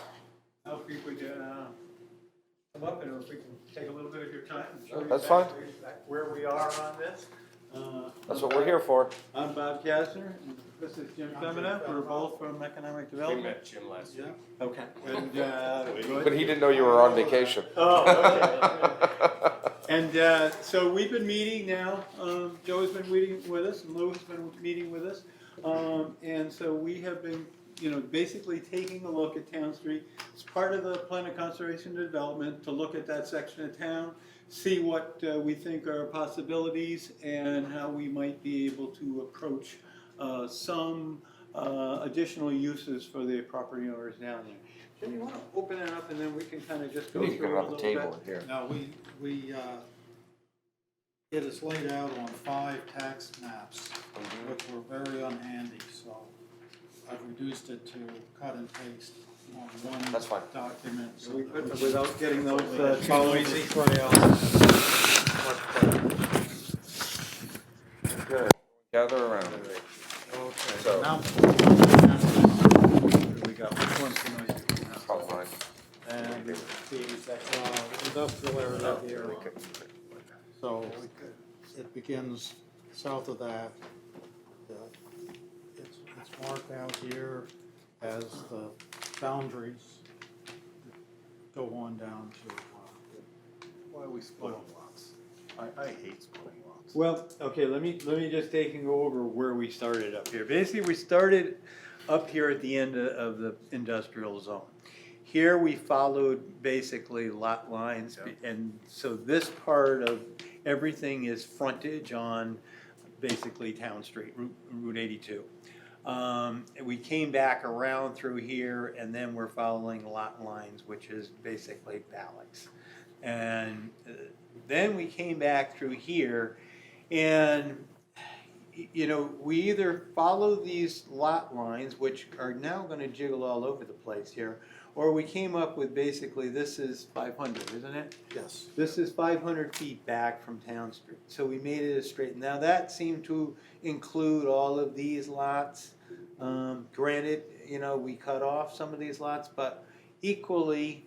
Speaker 13: Now, if we could, come up and if we can take a little bit of your time and show you
Speaker 1: That's fine.
Speaker 13: back where we are on this.
Speaker 1: That's what we're here for.
Speaker 13: I'm Bob Kastner, and this is Jim Femina. We're both from Economic
Speaker 6: We
Speaker 13: Development.
Speaker 6: met Jim last week.
Speaker 13: Okay. And, good.
Speaker 1: But he didn't know you were on vacation.
Speaker 13: Oh, okay. And so we've been meeting now. Joe's been meeting with us, and Lou's been meeting with us. And so we have been, basically taking a look at Town Street. It's part of the plan of conservation and development to look at that section of town, see what we think are possibilities and how we might be able to approach some additional uses for the property owners down there. Jim, you want to open it up and then we can kind of just go
Speaker 1: You
Speaker 13: through
Speaker 1: can
Speaker 13: it a
Speaker 1: have the
Speaker 13: little bit?
Speaker 1: table here.
Speaker 9: Now, it is laid out on 5 tax maps, which were very unhandy, so I've reduced it to cut and paste on one
Speaker 1: That's fine.
Speaker 9: document. So
Speaker 13: We
Speaker 9: that
Speaker 13: could,
Speaker 9: we can-
Speaker 13: without getting those
Speaker 9: Follow
Speaker 13: changes.
Speaker 9: easy trail.
Speaker 1: Good. Gather around.
Speaker 9: Okay,
Speaker 1: So-
Speaker 9: now, we got which one's the noisy?
Speaker 1: Probably mine.
Speaker 9: And the industrial area here. So it begins south of that. It's marked out here as the boundaries that go on down to,
Speaker 7: Why are we splitting lots? I hate splitting lots.
Speaker 13: Well, okay, let me just take and go over where we started up here. Basically, we started up here at the end of the industrial zone. Here we followed basically lot lines, and so this part of everything is frontage on basically Town Street, Route 82. And we came back around through here, and then we're following lot lines, which is basically Ballots. And then we came back through here, and we either follow these lot lines, which are now gonna jiggle all over the place here, or we came up with basically, this is 500, isn't it?
Speaker 9: yes.
Speaker 13: This is 500 feet back from Town Street, so we made it a straight. Now that seemed to include all of these lots. Granted, we cut off some of these lots, but equally,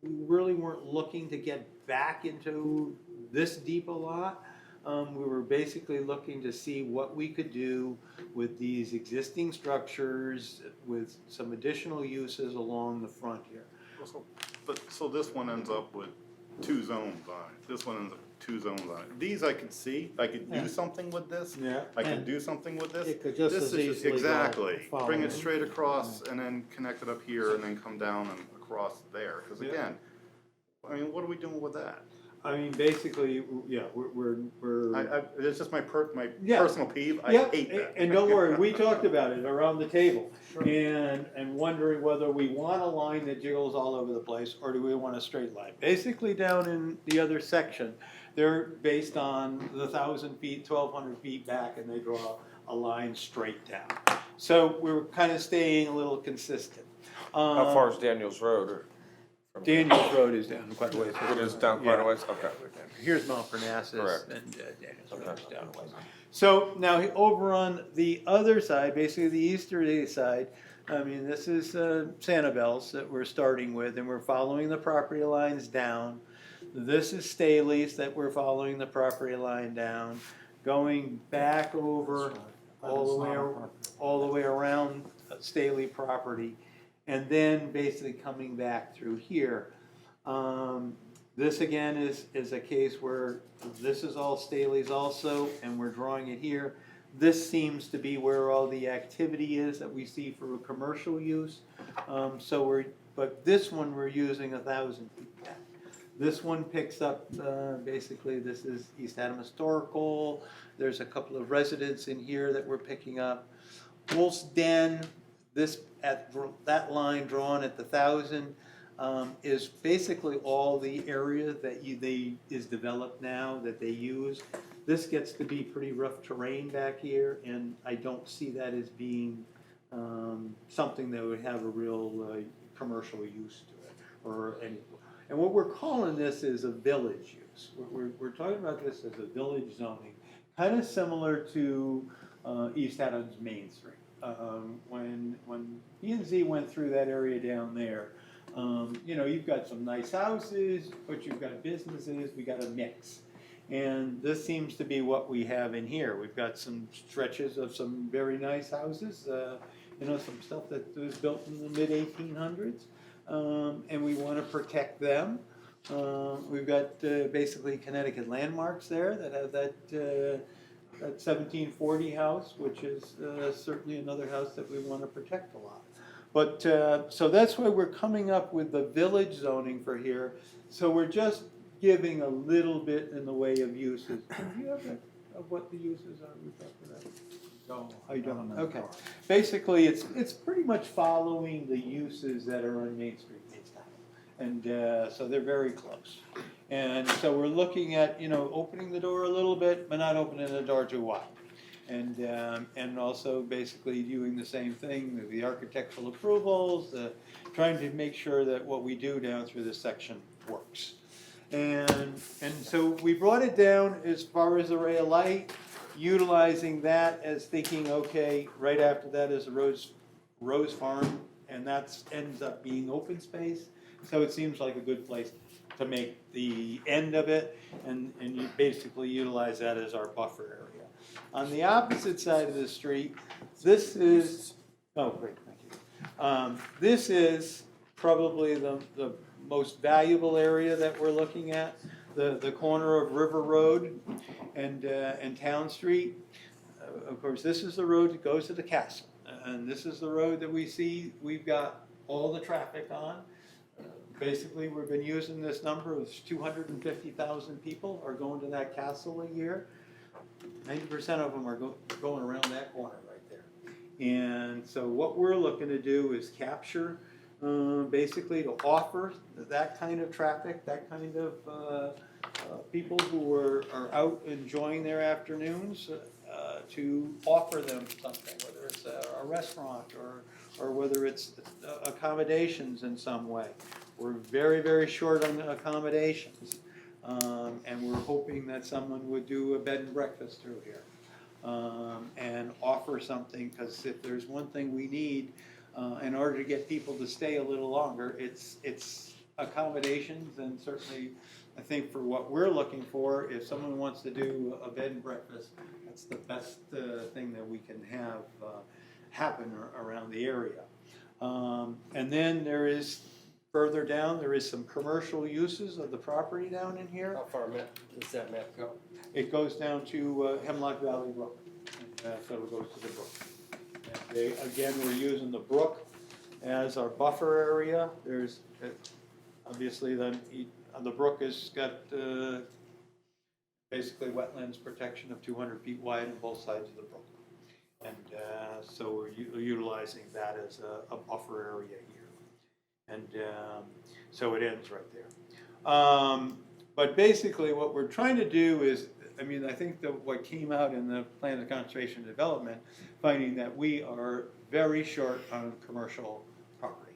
Speaker 13: we really weren't looking to get back into this deep a lot. We were basically looking to see what we could do with these existing structures with some additional uses along the front here.
Speaker 7: So this one ends up with 2 zones on it. This one ends up with 2 zones on it. These I could see. I could do something with this.
Speaker 13: Yeah.
Speaker 7: I could
Speaker 9: And
Speaker 7: do something with this.
Speaker 9: it could just
Speaker 7: This
Speaker 9: as
Speaker 7: is
Speaker 9: easily go
Speaker 7: exactly.
Speaker 9: follow
Speaker 7: Bring it
Speaker 9: it.
Speaker 7: straight across and then connect it up here and then come down and across there. Because
Speaker 13: Yeah.
Speaker 7: again, I mean, what are we doing with that?
Speaker 13: I mean, basically, yeah, we're.
Speaker 7: It's just my
Speaker 13: Yeah.
Speaker 7: personal peeve. I
Speaker 13: Yeah,
Speaker 7: hate that.
Speaker 13: and don't worry, we talked about it around the table. And wondering whether we want a line that jiggles all over the place, or do we want a straight line? Basically, down in the other section, they're based on the 1,000 feet, 1,200 feet back, and they draw a line straight down. So we're kind of staying a little consistent.
Speaker 1: How far is Daniels Road? Or from
Speaker 13: Daniels Road is down quite a ways.
Speaker 1: It is down quite a
Speaker 13: Yeah.
Speaker 1: ways? Okay.
Speaker 13: Here's Mount Parnassus,
Speaker 1: Correct.
Speaker 13: and Daniels Road
Speaker 1: Okay.
Speaker 13: is down a ways. So now over on the other side, basically the easterly side, I mean, this is Sanibel's that we're starting with, and we're following the property lines down. This is Staley's that we're following the property line down, going back over all the way around Staley property, and then basically coming back through here. This again is a case where this is all Staley's also, and we're drawing it here. This seems to be where all the activity is that we see for commercial use. But this one we're using 1,000 feet back. This one picks up, basically this is East Haddam Historical. There's a couple of residents in here that we're picking up. Wolf's Den, that line drawn at the 1,000 is basically all the area that is developed now that they use. This gets to be pretty rough terrain back here, and I don't see that as being something that would have a real commercial use to it or any. And what we're calling this is a village use. We're talking about this as a village zoning, kind of similar to East Adams Main Street. When P&Z went through that area down there, you've got some nice houses, but you've got businesses, we got a mix. And this seems to be what we have in here. We've got some stretches of some very nice houses, some stuff that was built in the mid-1800s, and we want to protect them. We've got basically Connecticut landmarks there that have that 1740 house, which is certainly another house that we want to protect a lot. But, so that's why we're coming up with the village zoning for here. So we're just giving a little bit in the way of uses. Do you have of what the uses are? We've got for that. No, I don't. Okay. Basically, it's pretty much following the uses that are on Main Street, and so they're very close. And so we're looking at opening the door a little bit, but not opening the door too wide. And also basically doing the same thing, the architectural approvals, trying to make sure that what we do down through this section works. And so we brought it down as far as array of light, utilizing that as thinking, okay, right after that is a Rose Farm, and that ends up being open space. So it seems like a good place to make the end of it, and you basically utilize that as our buffer area. On the opposite side of the street, this is, oh great, thank you. This is probably the most valuable area that we're looking at, the corner of River Road and Town Street. Of course, this is the road that goes to the castle, and this is the road that we see we've got all the traffic on. Basically, we've been using this number of 250,000 people are going to that castle a year. 90% of them are going around that corner right there. And so what we're looking to do is capture, basically to offer that kind of traffic, that kind of people who are out enjoying their afternoons, to offer them something, whether it's a restaurant or whether it's accommodations in some way. We're very, very short on accommodations. And we're hoping that someone would do a bed and breakfast through here and offer something, because if there's one thing we need in order to get people to stay a little longer, it's accommodations. And certainly, I think for what we're looking for, if someone wants to do a bed and breakfast, that's the best thing that we can have happen around the area. And then there is, further down, there is some commercial uses of the property down in here.
Speaker 6: How far does that map go?
Speaker 13: It goes down to Hemlock Valley Brook, so it goes to the brook. And again, we're using the brook as our buffer area. There's obviously then the brook has got basically wetlands protection of 200 feet wide on both sides of the brook, and so we're utilizing that as a buffer area here. And so it ends right there. But basically what we're trying to do is, I think that what came out in the Plan of Conservation and Development, finding that we are very short on commercial property.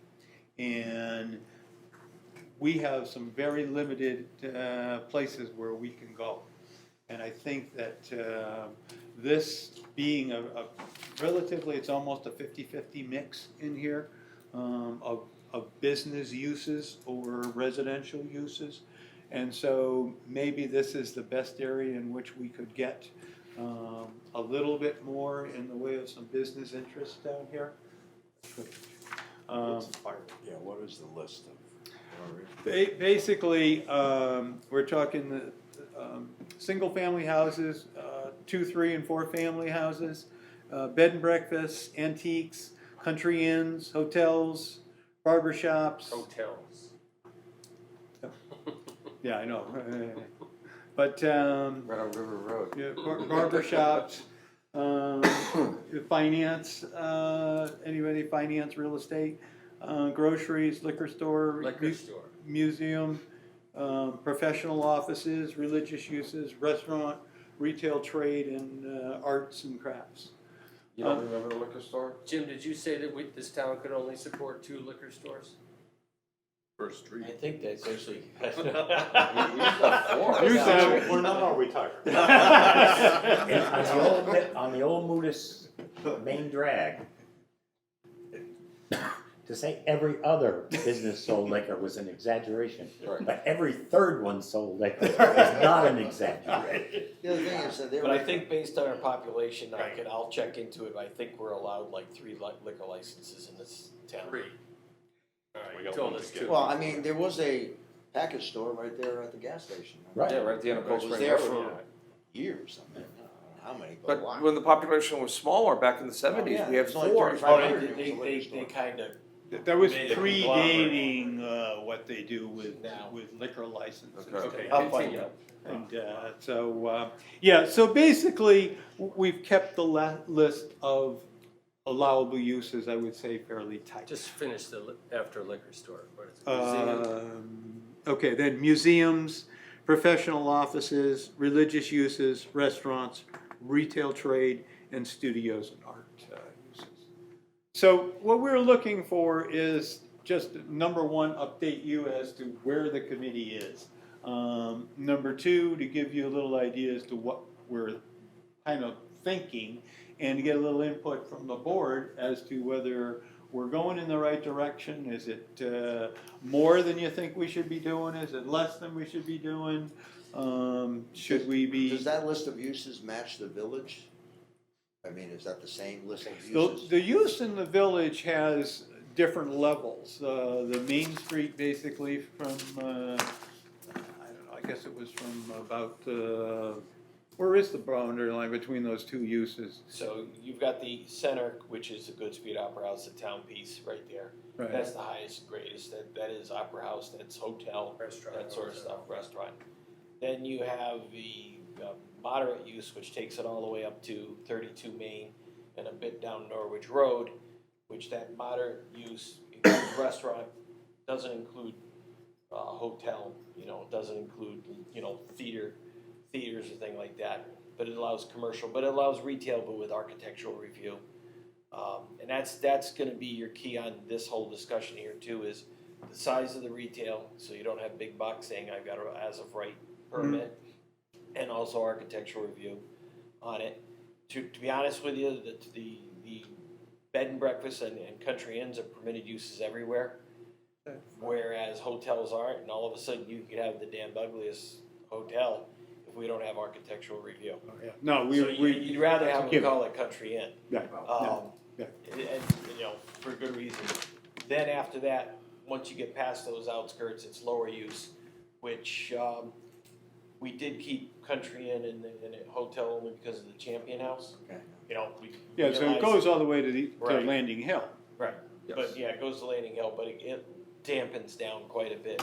Speaker 13: And we have some very limited places where we can go. And I think that this being a relatively, it's almost a 50-50 mix in here of business uses or residential uses. And so maybe this is the best area in which we could get a little bit more in the way of some business interests down here.
Speaker 2: Yeah, what is the list of?
Speaker 13: Basically, we're talking single-family houses, 2, 3, and 4 family houses, bed and breakfasts, antiques, country inns, hotels, barber shops.
Speaker 6: Hotels.
Speaker 13: Yeah, I know. But
Speaker 2: Right on River Road.
Speaker 13: yeah, barber shops, finance, anybody finance real estate, groceries, liquor store,
Speaker 6: Liquor store.
Speaker 13: museum, professional offices, religious uses, restaurant, retail trade, and arts and crafts.
Speaker 1: You don't remember the liquor store?
Speaker 6: Jim, did you say that this town could only support 2 liquor stores?
Speaker 1: First Street.
Speaker 10: I think that's actually.
Speaker 13: You said
Speaker 7: We're not all retired.
Speaker 12: On the old Moodus main drag, To say every other business sold liquor was an exaggeration,
Speaker 1: Right.
Speaker 12: but every third one sold liquor is not an exaggeration.
Speaker 2: The other thing is that they
Speaker 10: But I
Speaker 2: were,
Speaker 10: think based on our population, I'll check into it, but I think we're allowed like 3 liquor licenses in this town.
Speaker 6: Three. All
Speaker 7: We
Speaker 6: right,
Speaker 7: got
Speaker 6: you told
Speaker 7: one
Speaker 6: us
Speaker 7: to
Speaker 6: two.
Speaker 2: well, I mean, there was a package store right there at the gas station.
Speaker 12: Right.
Speaker 1: Yeah, right at the end of Cold
Speaker 2: It was
Speaker 1: Spring
Speaker 2: there
Speaker 1: Road.
Speaker 2: for years, I mean, I don't know how many, but a
Speaker 1: But
Speaker 2: lot.
Speaker 1: when the population was smaller, back in the seventies,
Speaker 2: yeah,
Speaker 1: we had
Speaker 2: it's only
Speaker 1: 4.
Speaker 2: 35.
Speaker 10: Oh,
Speaker 2: 500
Speaker 10: they,
Speaker 2: was a
Speaker 10: they,
Speaker 2: liquor
Speaker 10: they,
Speaker 2: store.
Speaker 10: they kind of,
Speaker 13: That was
Speaker 10: Made a
Speaker 13: predating, what they do with
Speaker 10: Now.
Speaker 13: liquor licenses.
Speaker 1: Okay.
Speaker 10: I'll find out.
Speaker 13: And, yeah, so basically, we've kept the list of allowable uses, I would say, fairly tight.
Speaker 6: Just finish after liquor store, what is it, museum?
Speaker 13: Okay, then museums, professional offices, religious uses, restaurants, retail trade, and studios and art uses. So what we're looking for is just, number one, update you as to where the committee is. Number two, to give you a little idea as to what we're kind of thinking, and to get a little input from the board as to whether we're going in the right direction. Is it more than you think we should be doing? Is it less than we should be doing? Should we be?
Speaker 2: Does that list of uses match the village? I mean, is that the same list of
Speaker 13: The,
Speaker 2: uses?
Speaker 13: the use in the village has different levels. The Main Street basically from, I don't know, I guess it was from about, where is the boundary line between those two uses?
Speaker 10: So you've got the center, which is the Goodspeed Opera House, the town piece right there.
Speaker 13: Right.
Speaker 10: That's the highest, greatest, that is Opera House, that's hotel,
Speaker 6: Restaurant,
Speaker 10: that sort of
Speaker 6: hotel.
Speaker 10: stuff, restaurant. Then you have the moderate use, which takes it all the way up to 32 Main and a bit down Norwich Road, which that moderate use includes restaurant, doesn't include hotel, doesn't include, theaters or thing like that. But it allows commercial, but it allows retail, but with architectural review. And that's gonna be your key on this whole discussion here too, is the size of the retail, so you don't have big box saying, I've got a as of right permit, and also architectural review on it. To be honest with you, the bed and breakfast and country inns are permitted uses everywhere, whereas hotels aren't, and all of a sudden you could have the damn ugliest hotel if we don't have architectural review.
Speaker 13: No,
Speaker 10: So you'd rather have them
Speaker 13: give it.
Speaker 10: call it country inn.
Speaker 13: Yeah, yeah.
Speaker 10: And, for good reason. Then after that, once you get past those outskirts, it's lower use, which, we did keep country inn in a hotel only because of the Champion House.
Speaker 2: Okay.
Speaker 13: Yeah, so it
Speaker 10: realized-
Speaker 13: goes all the way to
Speaker 10: Right.
Speaker 13: Landing Hill.
Speaker 10: Right, but yeah, it goes to Landing Hill, but it dampens down quite a bit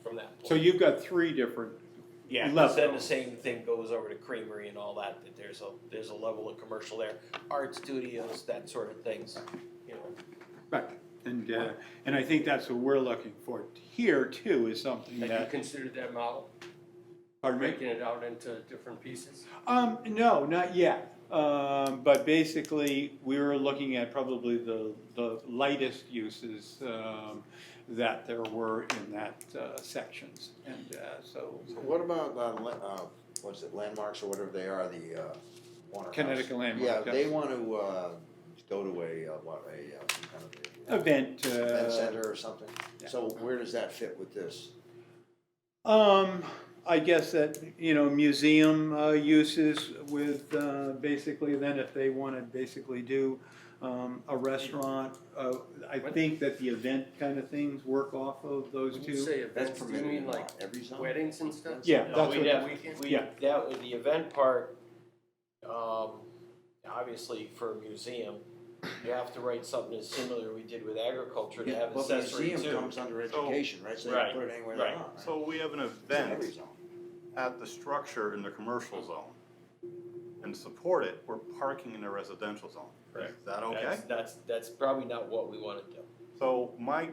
Speaker 10: from that point.
Speaker 13: So you've got three different,
Speaker 10: Yeah, 'cause then the same thing goes over to Creamery and all that, that there's a level of commercial there, art studios, that sort of things,
Speaker 13: right, and I think that's what we're looking for here too, is something
Speaker 6: Have you
Speaker 13: that,
Speaker 6: considered that model,
Speaker 13: pardon me?
Speaker 6: breaking it out into different pieces?
Speaker 13: No, not yet. But basically, we were looking at probably the lightest uses that there were in that sections, and so.
Speaker 2: So what about, what's it, landmarks or whatever they are, the Warner House?
Speaker 13: Connecticut Landmark,
Speaker 2: Yeah,
Speaker 13: yeah.
Speaker 2: they want to go to some kind of
Speaker 13: Event.
Speaker 2: event center or something.
Speaker 13: yeah.
Speaker 2: So where does that fit with this?
Speaker 13: I guess that, museum uses with, basically then if they wanna basically do, a restaurant, I think that the event kind of things work off of those
Speaker 6: When you
Speaker 13: two.
Speaker 6: say events, do you
Speaker 2: permitted
Speaker 6: mean
Speaker 2: in
Speaker 6: like
Speaker 2: every zone?
Speaker 6: weddings and stuff?
Speaker 13: Yeah,
Speaker 10: No,
Speaker 13: that's
Speaker 10: we'd
Speaker 13: what,
Speaker 10: have,
Speaker 13: yeah.
Speaker 10: that would, the event part, obviously for a museum, you have to write something as similar we did with agriculture to have
Speaker 2: But the
Speaker 10: accessory
Speaker 2: museum
Speaker 10: too.
Speaker 2: comes under education, right? So they
Speaker 10: Right,
Speaker 2: can put it anywhere they
Speaker 10: right.
Speaker 2: want, right?
Speaker 7: So we have an
Speaker 2: It's in
Speaker 7: event
Speaker 2: every zone.
Speaker 7: at the structure in the commercial zone and support it, we're parking in the residential zone.
Speaker 10: Correct.
Speaker 7: Is that okay?
Speaker 10: That's probably not what we wanna do.
Speaker 7: So my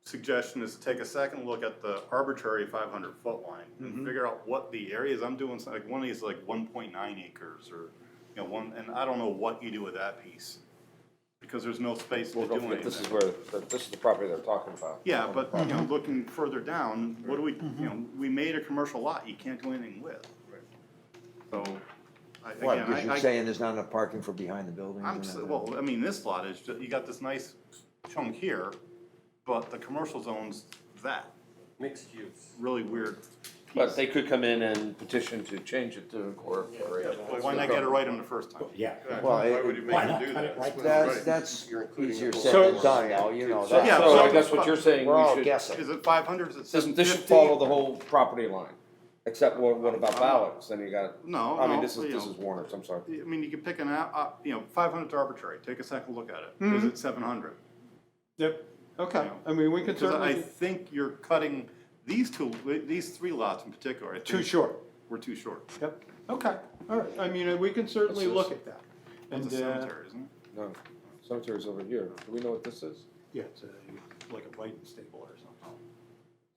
Speaker 7: suggestion is to take a second look at the arbitrary 500-foot line and figure out what the areas I'm doing, like one of these like 1.9 acres or, and I don't know what you do with that piece. Because there's no space to
Speaker 1: Well,
Speaker 7: do
Speaker 1: don't forget,
Speaker 7: anything.
Speaker 1: this is the property they're talking about.
Speaker 7: Yeah, but, looking further down, what do we, we made a commercial lot you can't do anything with. So,
Speaker 2: What,
Speaker 7: again,
Speaker 2: because you're saying there's not enough parking for behind the buildings? and everything?
Speaker 7: well, I mean, this lot is, you got this nice shown here, but the commercial zone's that,
Speaker 6: Mixed use.
Speaker 7: really weird
Speaker 1: But
Speaker 7: piece.
Speaker 1: they could come in and petition to change it to incorporate.
Speaker 7: Well, why not get it right on the first time?
Speaker 12: Yeah.
Speaker 2: Well,
Speaker 7: Why would you make
Speaker 12: why
Speaker 7: them
Speaker 12: not?
Speaker 7: do that?
Speaker 12: Right.
Speaker 2: That's
Speaker 6: You're including
Speaker 2: easier
Speaker 6: the
Speaker 2: said
Speaker 6: whole-
Speaker 2: than done, now, you know
Speaker 1: So,
Speaker 2: that.
Speaker 7: Yeah,
Speaker 1: so I
Speaker 7: so-
Speaker 1: guess what you're saying,
Speaker 2: We're all
Speaker 1: we should,
Speaker 2: guessing.
Speaker 7: Is it 500, is it
Speaker 1: this should
Speaker 7: 750?
Speaker 1: follow the whole property line, except what about ballots, then you got,
Speaker 7: No,
Speaker 1: I mean,
Speaker 7: no,
Speaker 1: this
Speaker 7: you
Speaker 1: is
Speaker 7: know,
Speaker 1: Warner's, I'm sorry.
Speaker 7: I mean, you could pick an, 500's arbitrary, take a second look at it.
Speaker 13: Mm-hmm.
Speaker 7: Is it 700?
Speaker 13: Yep, okay, I mean, we can
Speaker 7: Because I
Speaker 13: certainly,
Speaker 7: think you're cutting these three lots in particular, I think.
Speaker 13: too short.
Speaker 7: We're too short.
Speaker 13: Yep, okay, all right, I mean, we can certainly
Speaker 1: What's
Speaker 13: look
Speaker 1: this?
Speaker 13: at that.
Speaker 7: That's a
Speaker 13: And,
Speaker 7: cemetery, isn't it?
Speaker 1: No, cemetery's over here, do we know what this is?
Speaker 13: Yeah, it's like a white stable or something.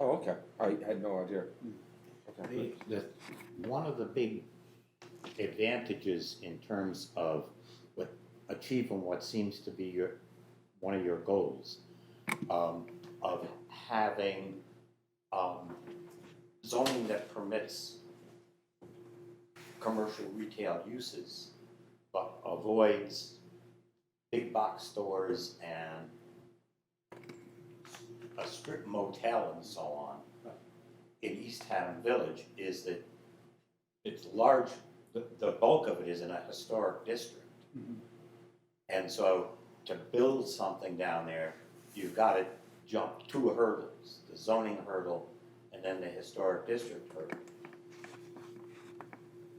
Speaker 1: Oh, okay, I had no idea. Okay.
Speaker 12: One of the big advantages in terms of achieving what seems to be one of your goals, of having, zoning that permits commercial retail uses, but avoids big box stores and a strip motel and so on in East Haddam Village, is that it's large, the bulk of it is in a historic district. And so to build something down there, you've got to jump two hurdles, the zoning hurdle and then the historic district hurdle.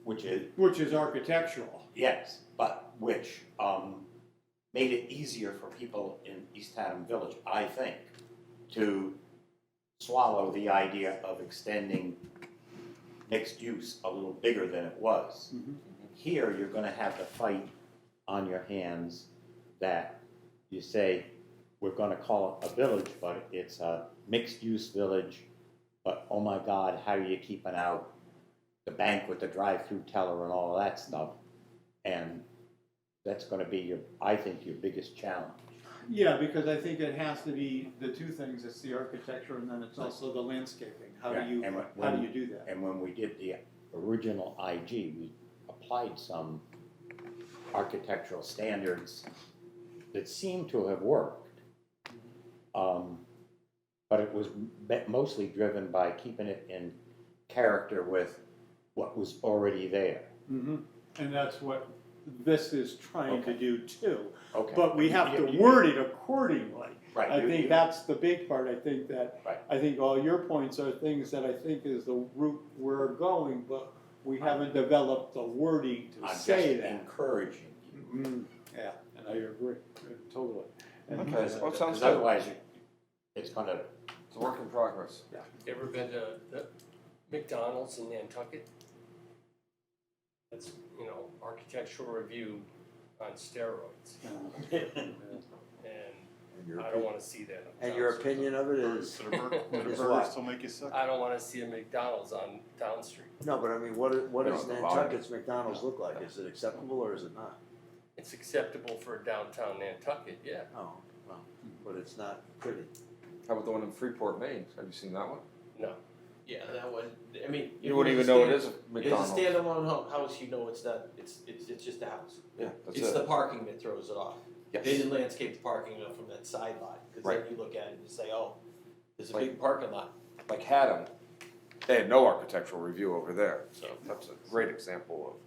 Speaker 12: Which is
Speaker 13: architectural.
Speaker 12: yes, but which made it easier for people in East Haddam Village, I think, to swallow the idea of extending mixed use a little bigger than it was. Here, you're gonna have the fight on your hands that you say, we're gonna call it a village, but it's a mixed-use village, but oh my God, how are you keeping out the bank with the drive-through teller and all of that stuff? And that's gonna be I think, your biggest challenge.
Speaker 13: Yeah, because I think it has to be the two things, it's the architecture and then it's also the landscaping. How
Speaker 12: Yeah,
Speaker 13: do you,
Speaker 12: and
Speaker 13: how do you do that?
Speaker 12: And when we did the original IG, we applied some architectural standards that seemed to have worked. But it was mostly driven by keeping it in character with what was already there.
Speaker 13: And that's what this is trying to
Speaker 12: Okay.
Speaker 13: do too.
Speaker 12: Okay.
Speaker 13: But we have to word it accordingly.
Speaker 12: Right,
Speaker 13: I think that's the big part, I think
Speaker 12: Right.
Speaker 13: I think all your points are things that I think is the route we're going, but we haven't developed the wording to
Speaker 12: I'm
Speaker 13: say
Speaker 12: just
Speaker 13: that.
Speaker 12: encouraging you.
Speaker 13: Yeah, and I agree, totally. And,
Speaker 1: Okay, well, it sounds
Speaker 12: Because
Speaker 1: good,
Speaker 12: otherwise, it's gonna,
Speaker 1: it's a work in progress.
Speaker 6: You ever been to the McDonald's in Nantucket? That's, architectural review on steroids. And I don't wanna see that. on
Speaker 2: And your
Speaker 6: Town Street.
Speaker 2: opinion of it is,
Speaker 7: Did a burger
Speaker 2: Is what?
Speaker 7: still make you sick?
Speaker 6: I don't wanna see a McDonald's on Town Street.
Speaker 2: no, but I mean, what does
Speaker 1: No, the
Speaker 2: Nantucket's McDonald's look like? Is it acceptable or is it not?
Speaker 6: It's acceptable for downtown Nantucket, yeah.
Speaker 2: Oh, well, but it's not pretty.
Speaker 1: How about the one in Freeport, Maine, have you seen that one?
Speaker 10: Yeah, that one, I mean.
Speaker 1: You wouldn't even know it is a McDonald's.
Speaker 10: It's a standalone house, you know it's not, it's just a house.
Speaker 1: Yeah, that's
Speaker 10: It's the
Speaker 1: it,
Speaker 10: parking that throws it off.
Speaker 1: yes.
Speaker 10: They didn't landscape the parking lot from that side lot, cause then
Speaker 1: Right.
Speaker 10: you look at it and say, oh, there's a
Speaker 1: Like-
Speaker 10: big parking lot.
Speaker 1: Like Haddam, they had no architectural review over there, so that's a great example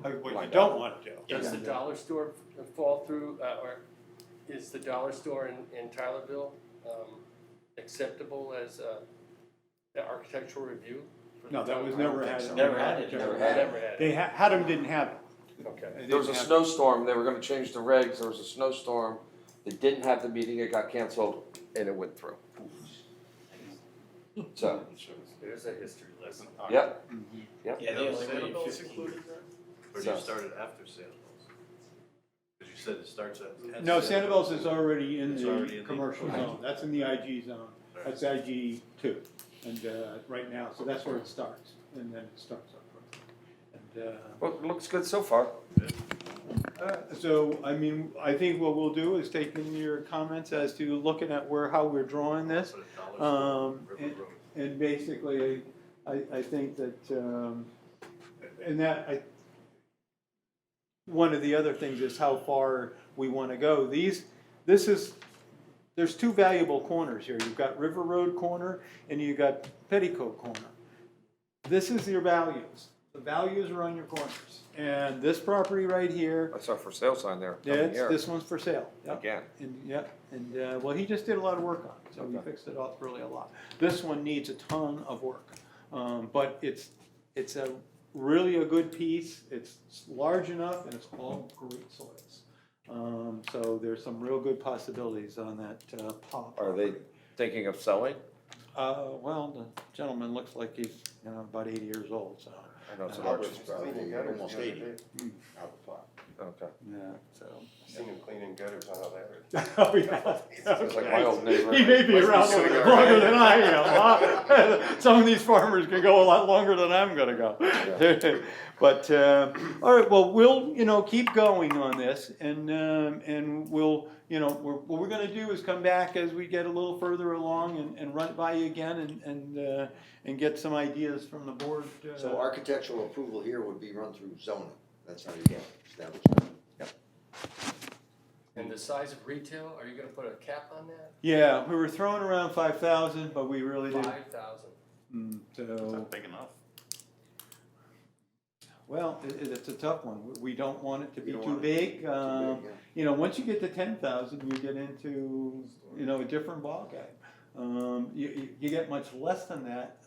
Speaker 13: what you
Speaker 1: Like
Speaker 13: don't wanna do.
Speaker 6: Does the dollar store fall through, or is the dollar store in Tylerville, acceptable as the architectural review? for the
Speaker 13: No, that
Speaker 6: town?
Speaker 13: was
Speaker 1: I don't
Speaker 13: never
Speaker 1: think
Speaker 13: had.
Speaker 1: so.
Speaker 13: it.
Speaker 10: Never had it,
Speaker 1: never
Speaker 6: I
Speaker 1: had it.
Speaker 6: never had it,
Speaker 13: They Haddam didn't have it.
Speaker 6: okay.
Speaker 13: They
Speaker 1: There was a
Speaker 13: didn't have it.
Speaker 1: snowstorm, they were gonna change the regs, there was a snowstorm, they didn't have the meeting, it got canceled, and it went through. So,
Speaker 6: There's a history lesson.
Speaker 1: yep,
Speaker 10: Yeah, they only
Speaker 14: Santa
Speaker 10: made
Speaker 14: Bell's
Speaker 10: 15.
Speaker 14: included there?
Speaker 15: Or
Speaker 1: So-
Speaker 15: you started after Santa Bell's? Because you said it starts at.
Speaker 13: No, Sanibel's is already in
Speaker 15: It's already
Speaker 13: the
Speaker 15: in the
Speaker 13: commercial
Speaker 15: IG.
Speaker 13: zone, that's in the IG zone, that's IG 2, and, right now, so that's where it starts, and then it starts up from there. And,
Speaker 1: well, it looks good so far.
Speaker 13: so, I mean, I think what we'll do is take in your comments as to looking at how we're drawing this,
Speaker 15: Put a dollar store, River
Speaker 13: and-
Speaker 15: Road.
Speaker 13: and basically, I think that, and that, one of the other things is how far we wanna go. This is there's two valuable corners here. You've got River Road corner and you've got Petticoat corner. This is your values. The values are on your corners. And this property right here,
Speaker 1: I saw for sale sign there.
Speaker 13: yeah,
Speaker 1: coming here.
Speaker 13: this one's for sale. Yep.
Speaker 1: Again.
Speaker 13: Well, he just did a lot of work on it, so he
Speaker 1: Okay.
Speaker 13: fixed it up really a lot. This one needs a ton of work, but it's really a good piece. It's large enough and it's all great soils. So there's some real good possibilities on that pop.
Speaker 1: Are they thinking of selling?
Speaker 13: Well, the gentleman looks like he's, about 80 years old, so.
Speaker 1: I know it's an
Speaker 2: Albert's
Speaker 1: arch.
Speaker 2: probably almost 80.
Speaker 1: Okay.
Speaker 13: Yeah, so.
Speaker 15: Seen him cleaning gutters on that.
Speaker 13: Oh, yeah.
Speaker 1: It's like my old neighbor.
Speaker 13: He may be
Speaker 1: Must
Speaker 13: around
Speaker 1: sitting there.
Speaker 13: longer than I am. Some of these farmers can go a lot longer than I'm gonna go. But, all right, well, we'll, keep going on this and we'll, what we're gonna do is come back as we get a little further along and run it by you again and get some ideas from the board.
Speaker 2: So architectural approval here would be run through zoning, that's how you get establishment.
Speaker 6: And the size of retail, are you gonna put a cap on that?
Speaker 13: Yeah, we were throwing around 5,000, but we really didn't.
Speaker 6: 5,000.
Speaker 7: Is
Speaker 13: So,
Speaker 7: that big enough?
Speaker 13: well, it's a tough one. We don't want it to be
Speaker 2: You don't
Speaker 13: too
Speaker 2: want it
Speaker 13: big. Once you get to 10,000, you get into, a different ballgame. You get much less than that,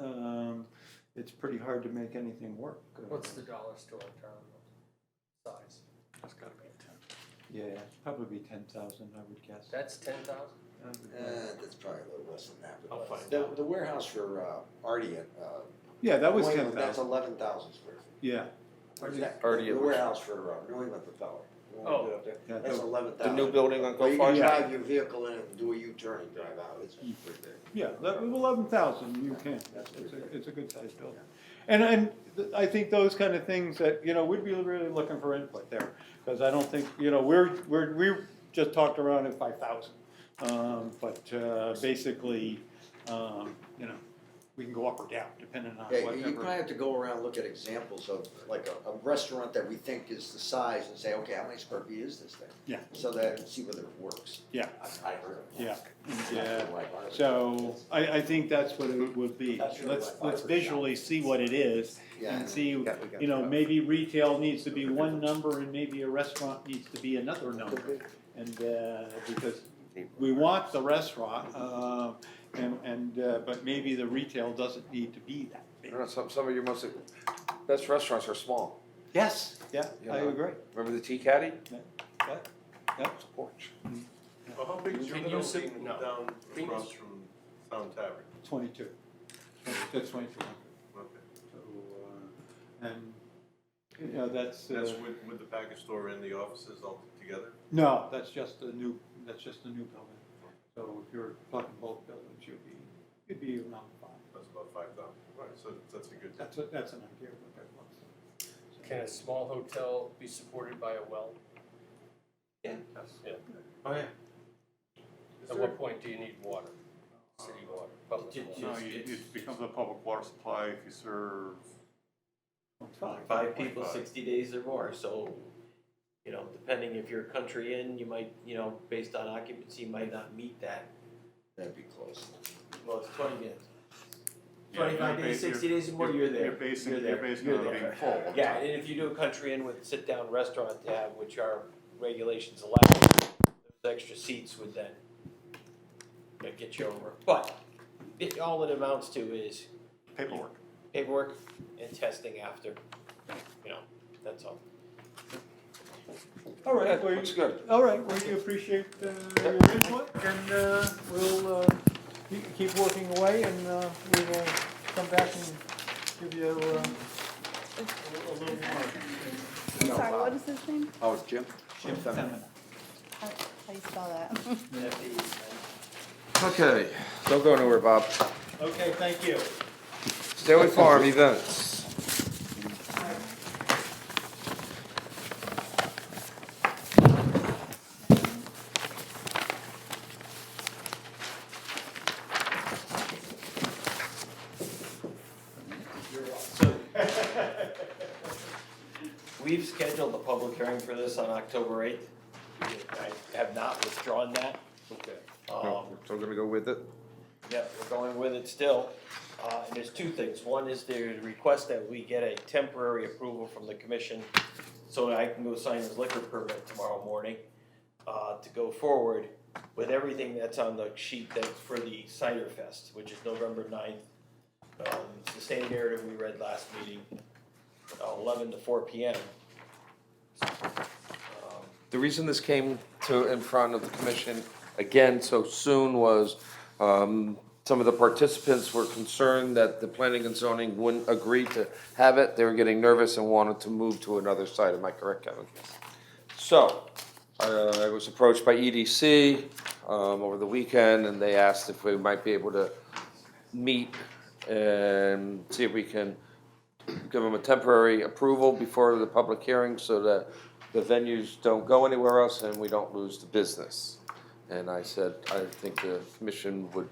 Speaker 13: it's pretty hard to make anything work.
Speaker 6: What's the dollar store in Charlotte size?
Speaker 7: That's gotta be 10.
Speaker 13: Yeah, probably be 10,000, I would guess.
Speaker 6: That's 10,000?
Speaker 2: That's probably a little less than that.
Speaker 6: I'll
Speaker 2: But
Speaker 6: find
Speaker 2: the warehouse for Artie at,
Speaker 13: Yeah, that was
Speaker 2: New England, that's
Speaker 13: 10,000.
Speaker 2: 11,000 square feet.
Speaker 13: Yeah.
Speaker 2: Where's that?
Speaker 1: Artie
Speaker 2: The
Speaker 1: at-
Speaker 2: warehouse for New England Propeller. The one
Speaker 6: Oh.
Speaker 2: up there.
Speaker 13: Yeah,
Speaker 2: That's
Speaker 13: the-
Speaker 2: 11,000.
Speaker 1: The new building on
Speaker 2: Well, you
Speaker 1: Gulf
Speaker 2: can
Speaker 1: Farm?
Speaker 2: drive your vehicle in and do a U-turn and drive out, it's pretty big.
Speaker 13: Yeah, 11,000, you can.
Speaker 2: That's pretty big.
Speaker 13: It's a good sized building. And I think those kind of things that, we'd be really looking for input there. Because I don't think, we just talked around at 5,000. But basically, we can go up or down depending on
Speaker 2: Yeah, you
Speaker 13: whatever.
Speaker 2: probably have to go around and look at examples of like a restaurant that we think is the size and say, okay, how many square feet is this thing?
Speaker 13: Yeah.
Speaker 2: So that, see whether it works.
Speaker 13: Yeah.
Speaker 2: I heard of it.
Speaker 13: Yeah.
Speaker 2: Not like ours.
Speaker 13: So I think that's what it would be.
Speaker 2: That's really
Speaker 13: Let's
Speaker 2: like
Speaker 13: visually see what it is
Speaker 2: Yeah.
Speaker 13: and see,
Speaker 1: Yeah, we got
Speaker 13: maybe retail needs to be one number and maybe a restaurant needs to be another number. And, because we want the restaurant, but maybe the retail doesn't need to be that
Speaker 1: I
Speaker 13: big.
Speaker 1: don't know, some of your best restaurants are small.
Speaker 13: Yes, yeah,
Speaker 1: You
Speaker 13: I
Speaker 1: know.
Speaker 13: agree.
Speaker 1: Remember the Tea Caddy?
Speaker 13: Yeah.
Speaker 1: It's a porch.
Speaker 15: Well, how big is your
Speaker 6: Can you sit-
Speaker 15: building
Speaker 6: no.
Speaker 15: down
Speaker 6: Can you
Speaker 15: across
Speaker 6: s-
Speaker 15: from Town Tavern?
Speaker 13: 22. That's 2,200.
Speaker 15: Okay.
Speaker 13: So, and, that's.
Speaker 15: That's with the package store and the offices all together?
Speaker 13: No, that's just the new building. So if you're talking both buildings, you'd be around 5.
Speaker 15: That's about 5,000. Right, so that's a good.
Speaker 13: That's an idea of what that looks like.
Speaker 6: Can a small hotel be supported by a well?
Speaker 10: Yeah.
Speaker 6: Yeah.
Speaker 15: Oh, yeah.
Speaker 6: At what point do you need water? City water, public water?
Speaker 7: No, it becomes a public water supply if you serve.
Speaker 13: It's fine.
Speaker 10: 5 people,
Speaker 7: 25.
Speaker 10: 60 days or more, so, depending if you're a country inn, you might, based on occupancy, you might not meet that.
Speaker 2: That'd be close.
Speaker 10: Well, it's 20 days.
Speaker 7: Yeah,
Speaker 10: 25
Speaker 7: you're
Speaker 10: days,
Speaker 7: ba-
Speaker 10: 60 days or more, you're there.
Speaker 7: You're basing,
Speaker 10: You're
Speaker 7: you're
Speaker 10: there.
Speaker 7: basing
Speaker 10: You're
Speaker 7: on it
Speaker 10: there.
Speaker 7: being full.
Speaker 10: Yeah, and if you do a country inn with sit-down restaurant to have, which our regulations allow, those extra seats would then get you over. But all it amounts to is
Speaker 7: Paperwork.
Speaker 10: paperwork and testing after, that's all.
Speaker 13: All right,
Speaker 1: Looks good.
Speaker 13: all right, well, we appreciate your input, and we'll keep working away, and we will come back and give you a little more.
Speaker 16: I'm sorry, what is his name?
Speaker 2: Oh, it's Jim?
Speaker 13: Jim Femin.
Speaker 16: How do you spell that?
Speaker 1: Okay, don't go nowhere, Bob.
Speaker 13: Okay, thank you.
Speaker 1: Stairway Farm events.
Speaker 10: We've scheduled a public hearing for this on October 8th. I have not withdrawn that.
Speaker 6: Okay.
Speaker 10: Um,
Speaker 1: So we're gonna go with it?
Speaker 10: Yeah, we're going with it still. And there's two things. One is there's a request that we get a temporary approval from the commission so that I can go sign his liquor permit tomorrow morning, to go forward with everything that's on the sheet that's for the Cider Fest, which is November 9th. It's the same narrative we read last meeting, 11 to 4 p.m.
Speaker 1: The reason this came to, in front of the commission again so soon was, some of the participants were concerned that the planning and zoning wouldn't agree to have it. They were getting nervous and wanted to move to another site. Am I correct, Kevin? So, I was approached by EDC, over the weekend, and they asked if we might be able to meet and see if we can give them a temporary approval before the public hearing so that the venues don't go anywhere else and we don't lose the business. And I said, I think the commission would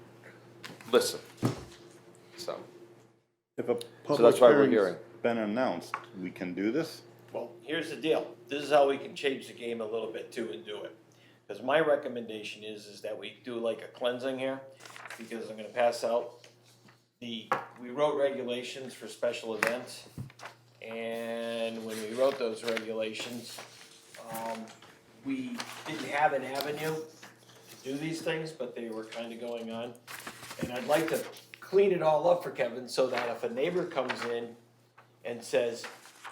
Speaker 1: listen. So,
Speaker 7: If a
Speaker 1: that's
Speaker 7: public
Speaker 1: why we're
Speaker 7: hearing's
Speaker 1: hearing.
Speaker 7: been announced, we can do this?
Speaker 10: Well, here's the deal. This is how we can change the game a little bit too and do it. Because my recommendation is that we do like a cleansing here, because I'm gonna pass out we wrote regulations for special events. And when we wrote those regulations, we didn't have an avenue to do these things, but they were kinda going on. And I'd like to clean it all up for Kevin, so that if a neighbor comes in and says,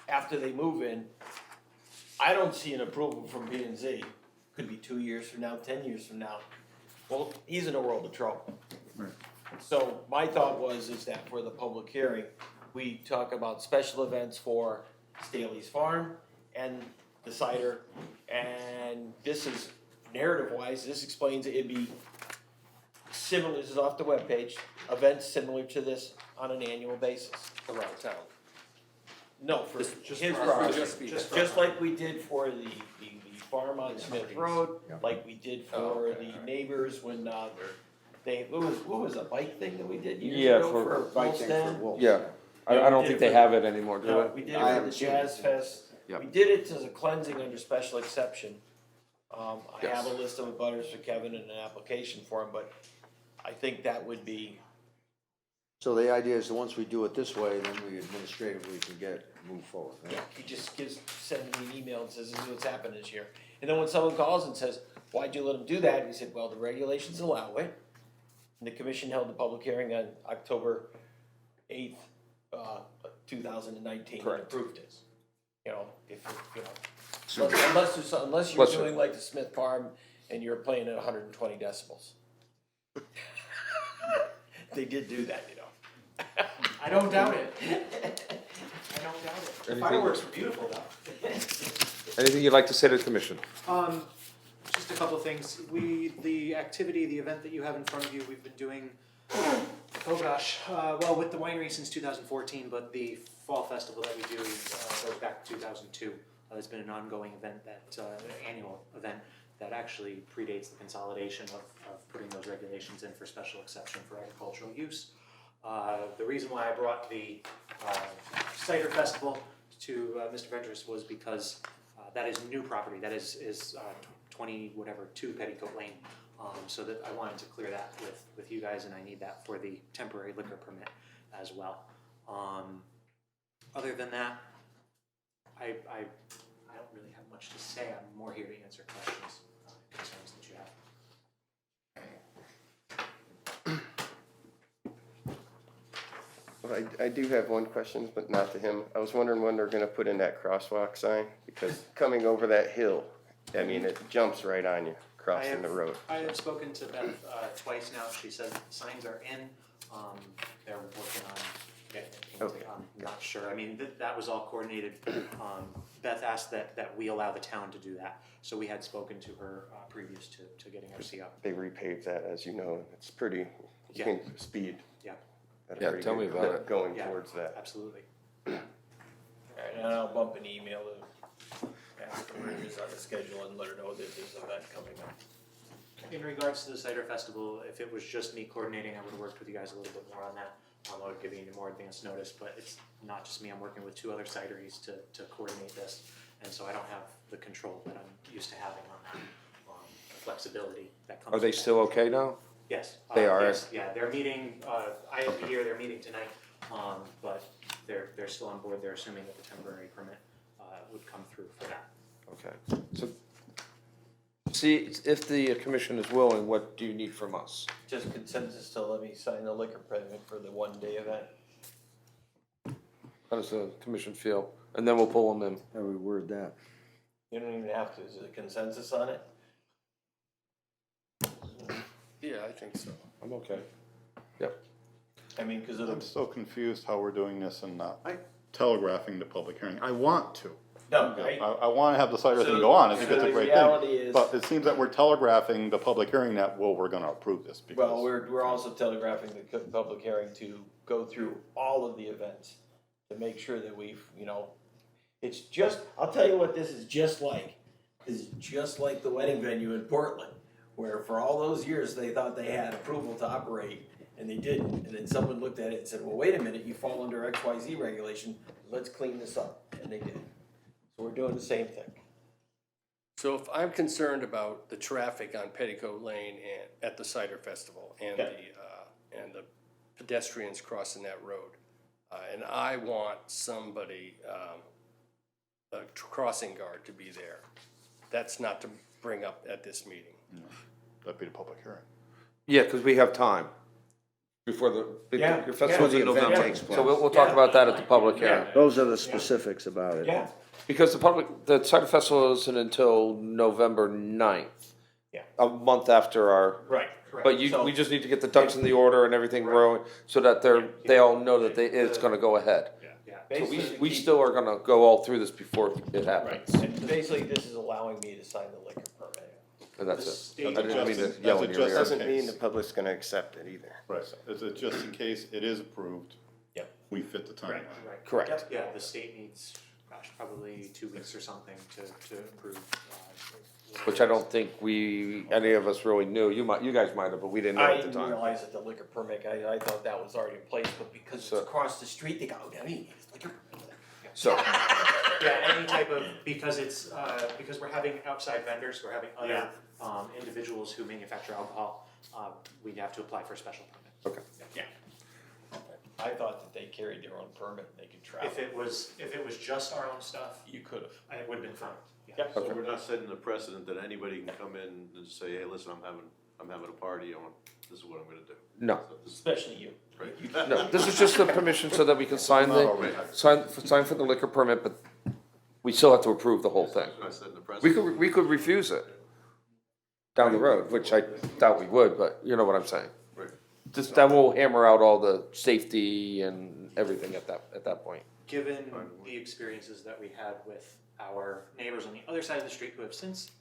Speaker 10: after they move in, I don't see an approval from P and Z, could be 2 years from now, 10 years from now, well, he's in a world of trouble. So my thought is that for the public hearing, we talk about special events for Staley's Farm and the cider, and this is, narrative-wise, this explains it'd be similar, this is off the webpage, events similar to this on an annual basis.
Speaker 6: Around town.
Speaker 10: No, for
Speaker 6: Just
Speaker 10: his
Speaker 6: for-
Speaker 10: property,
Speaker 6: just
Speaker 10: just like we did for the farm on Smith Road,
Speaker 2: Yeah.
Speaker 10: like we did for the neighbors when, what was a bike thing that we did years
Speaker 1: Yeah,
Speaker 10: ago
Speaker 1: for-
Speaker 10: for
Speaker 2: Bike thing for
Speaker 10: Wolf's Den?
Speaker 2: wolves.
Speaker 1: Yeah, I don't think they have it anymore, do
Speaker 10: No,
Speaker 1: they?
Speaker 10: we did
Speaker 2: I
Speaker 10: it for the
Speaker 2: haven't seen it.
Speaker 10: Jazz Fest,
Speaker 1: Yep.
Speaker 10: we did it as a cleansing under special exception. I
Speaker 1: Yes.
Speaker 10: have a list of abutters for Kevin and an application for him, but I think that would be,
Speaker 2: So the idea is that once we do it this way, then we administratively can move forward, right?
Speaker 10: he just sends me an email and says, this is what's happened this year. And then when someone calls and says, why'd you let him do that? And he said, well, the regulations allow it. And the commission held the public hearing on October 8th, 2019, and
Speaker 1: Correct.
Speaker 10: approved it. You know, unless you're
Speaker 1: Bless you.
Speaker 10: doing like the Smith Farm and you're playing at 120 decibels. They did do that, you know.
Speaker 14: I don't doubt it. I don't doubt it. The
Speaker 1: Anything-
Speaker 14: fireworks were beautiful though.
Speaker 1: Anything you'd like to say to the commission?
Speaker 17: Just a couple of things. The activity, the event that you have in front of you, we've been doing, well, with the winery since 2014, but the fall festival that we do goes back to 2002. It's been an ongoing event, annual event, that actually predates the consolidation of putting those regulations in for special exception for agricultural use. The reason why I brought the cider festival to Mr. Ventris was because that is new property. That is 2 Petticoat Lane. So that I wanted to clear that with you guys, and I need that for the temporary liquor permit as well. Other than that, I don't really have much to say. I'm more here to answer questions, concerns that you have.
Speaker 18: Well, I do have one question, but not to him. I was wondering when they're gonna put in that crosswalk sign, because coming over that hill, I mean, it jumps right on you, crossing the road.
Speaker 17: I have spoken to Beth twice now. She said signs are in. They're working on getting it painted.
Speaker 18: Okay.
Speaker 17: I'm not sure. I mean, that was all coordinated. Beth asked that we allow the town to do that. So we had spoken to her previous to getting our CO.
Speaker 18: They repaved that, as you know, it's pretty,
Speaker 17: Yeah.
Speaker 18: speed.
Speaker 17: Yeah.
Speaker 18: at a
Speaker 1: Yeah,
Speaker 18: pretty
Speaker 1: tell me
Speaker 18: good
Speaker 1: about
Speaker 18: clip
Speaker 1: it.
Speaker 18: Going
Speaker 17: Yeah.
Speaker 18: towards that.
Speaker 17: Absolutely.
Speaker 10: Alright, and I'll bump an email to ask her where it is on the schedule and let her know that there's an event coming up.
Speaker 17: In regards to the cider festival, if it was just me coordinating, I would have worked with you guys a little bit more on that. I would have given you more advance notice, but it's not just me. I'm working with 2 other cideries to coordinate this, and so I don't have the control that I'm used to having on that, flexibility that comes.
Speaker 1: Are they
Speaker 17: with
Speaker 1: still okay now?
Speaker 17: that. Yes.
Speaker 1: They are?
Speaker 17: Yes, yeah, they're meeting, I have the year, they're meeting tonight, but they're still on board, they're assuming that the temporary permit, would come through for that.
Speaker 1: Okay, so, see, if the commission is willing, what do you need from us?
Speaker 10: Just consensus to let me sign the liquor permit for the one-day event.
Speaker 1: How does the commission feel? And then we'll pull them in.
Speaker 2: How do we word that?
Speaker 10: You don't even have to, is there a consensus on it?
Speaker 6: Yeah, I think so.
Speaker 1: I'm okay.
Speaker 10: I mean, cause
Speaker 7: I'm
Speaker 10: it'll,
Speaker 7: so confused how we're doing this and not telegraphing the public hearing. I want to.
Speaker 10: no,
Speaker 7: I wanna have the cider thing go on, I think
Speaker 10: So
Speaker 7: it's a
Speaker 10: the
Speaker 7: great
Speaker 10: reality
Speaker 7: thing.
Speaker 10: is-
Speaker 7: But it seems that we're telegraphing the public hearing that, well, we're gonna approve this because.
Speaker 10: well, we're also telegraphing the public hearing to go through all of the events to make sure that we've, it's just, I'll tell you what this is just like. This is just like the wedding venue in Portland, where for all those years, they thought they had approval to operate, and they didn't. And then someone looked at it and said, well, wait a minute, you fall under XYZ regulation, let's clean this up, and they did. So we're doing the same thing.
Speaker 6: So if I'm concerned about the traffic on Petticoat Lane and at the Cider Festival and
Speaker 10: Yeah.
Speaker 6: the pedestrians crossing that road, and I want somebody, a crossing guard to be there, that's not to bring up at this meeting.
Speaker 7: That'd be the public hearing.
Speaker 1: Yeah, because we have time before the big
Speaker 10: Yeah,
Speaker 1: festival's
Speaker 2: yeah.
Speaker 1: in
Speaker 2: Before the event
Speaker 1: November.
Speaker 2: takes place.
Speaker 1: So we'll talk about that at the public hearing.
Speaker 2: Those are the specifics about it.
Speaker 10: Yeah.
Speaker 1: Because the cider festival isn't until November 9th.
Speaker 10: Yeah.
Speaker 1: A month after our,
Speaker 10: Right, correct.
Speaker 1: but
Speaker 10: So-
Speaker 1: we just need to get the ducks in the order and everything rolling so that they all know that it's gonna go ahead.
Speaker 17: Yeah,
Speaker 1: So
Speaker 10: Basically,
Speaker 1: we still are gonna go all through this before it
Speaker 10: Right,
Speaker 1: happens.
Speaker 10: and basically this is allowing me to sign the liquor permit.
Speaker 1: And that's
Speaker 17: The
Speaker 1: it.
Speaker 17: state
Speaker 1: I didn't mean to
Speaker 7: just-
Speaker 1: yell
Speaker 7: as
Speaker 1: in
Speaker 7: it
Speaker 1: your
Speaker 7: just
Speaker 1: ear.
Speaker 18: Doesn't mean the public's gonna accept it either.
Speaker 7: Right, is it just in case it is approved?
Speaker 10: Yep.
Speaker 7: We fit the timeline.
Speaker 17: right.
Speaker 1: Correct.
Speaker 17: Yeah, the state needs, gosh, probably 2 weeks or something to approve.
Speaker 1: Which I don't think any of us really knew. You guys might have, but we didn't know
Speaker 10: I
Speaker 1: at the
Speaker 10: didn't
Speaker 1: time.
Speaker 10: realize that the liquor permit, I thought that was already in place, but because it's
Speaker 1: So-
Speaker 10: across the street, they go, oh, now you need a liquor permit.
Speaker 1: So,
Speaker 17: Yeah, any type of, because it's, because we're having outside vendors, we're having other, individuals who manufacture alcohol, we have to apply for a special permit.
Speaker 1: okay.
Speaker 10: Yeah. I thought that they carried their own permit and they could travel.
Speaker 17: If it was just our own stuff,
Speaker 10: You could have.
Speaker 17: it would have been fine. Yeah.
Speaker 10: Yep.
Speaker 15: So we're not setting the precedent that anybody can come in and say, hey, listen, I'm having a party, this is what I'm gonna do.
Speaker 1: No,
Speaker 10: Especially you.
Speaker 15: Great.
Speaker 1: no, this is just the permission so that we can sign sign for the liquor permit, but we still have to approve the whole thing.
Speaker 15: We're not setting the precedent.
Speaker 1: We could refuse it down the road, which I doubt we would, but you know what I'm saying.
Speaker 15: Right.
Speaker 1: Just, that will hammer out all the safety and everything at that point.
Speaker 17: Given the experiences that we had with our neighbors on the other side of the street who have since,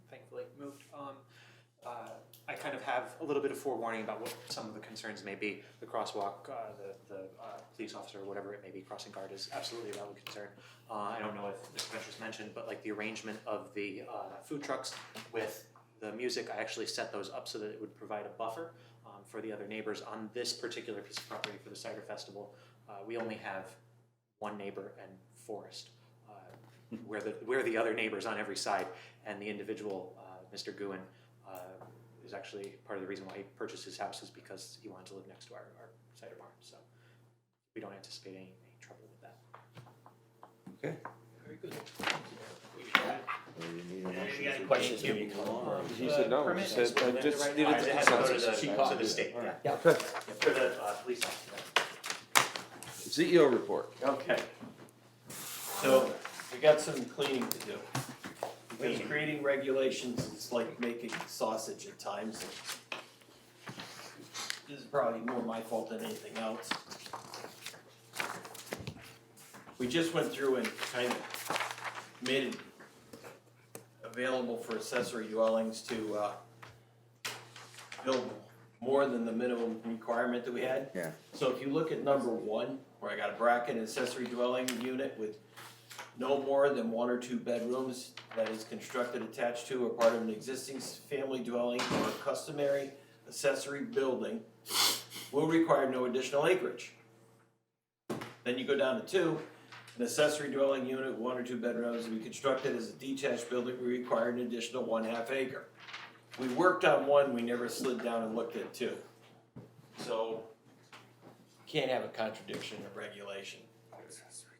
Speaker 17: thankfully moved on, I kind of have a little bit of forewarning about what some of the concerns may be. The crosswalk, the police officer, whatever it may be, crossing guard is absolutely a valid concern. I don't know if Mr. Ventures mentioned, but like the arrangement of the food trucks with the music, I actually set those up so that it would provide a buffer for the other neighbors on this particular piece of property for the cider festival. We only have one neighbor and forest. We're the other neighbors on every side, and the individual, Mr. Guin, is actually part of the reason why he purchased his house is because he wanted to live next to our cider barn. So we don't anticipate any trouble with that.
Speaker 1: Okay.
Speaker 10: Very good.
Speaker 2: You
Speaker 10: You got any questions, give me a call.
Speaker 1: He said no, he said, I just needed the
Speaker 17: It has to go
Speaker 1: consensus.
Speaker 17: to the state, yeah.
Speaker 10: Yeah.
Speaker 1: Okay.
Speaker 17: For the police officer.
Speaker 1: CEO report.
Speaker 10: Okay. So, we got some cleaning to do. Because creating regulations is like making sausage at times. This is probably more my fault than anything else. We just went through and kind of made it available for accessory dwellings to build more than the minimum requirement that we had.
Speaker 2: Yeah.
Speaker 10: So if you look at number 1, where I got a bracket accessory dwelling unit with no more than 1 or 2 bedrooms that is constructed attached to or part of an existing family dwelling or a customary accessory building will require no additional acreage. Then you go down to 2, an accessory dwelling unit, 1 or 2 bedrooms to be constructed as a detached building will require an additional 1/2 acre. we worked on one, we never slid down and looked at two. So, can't have a contradiction of regulation.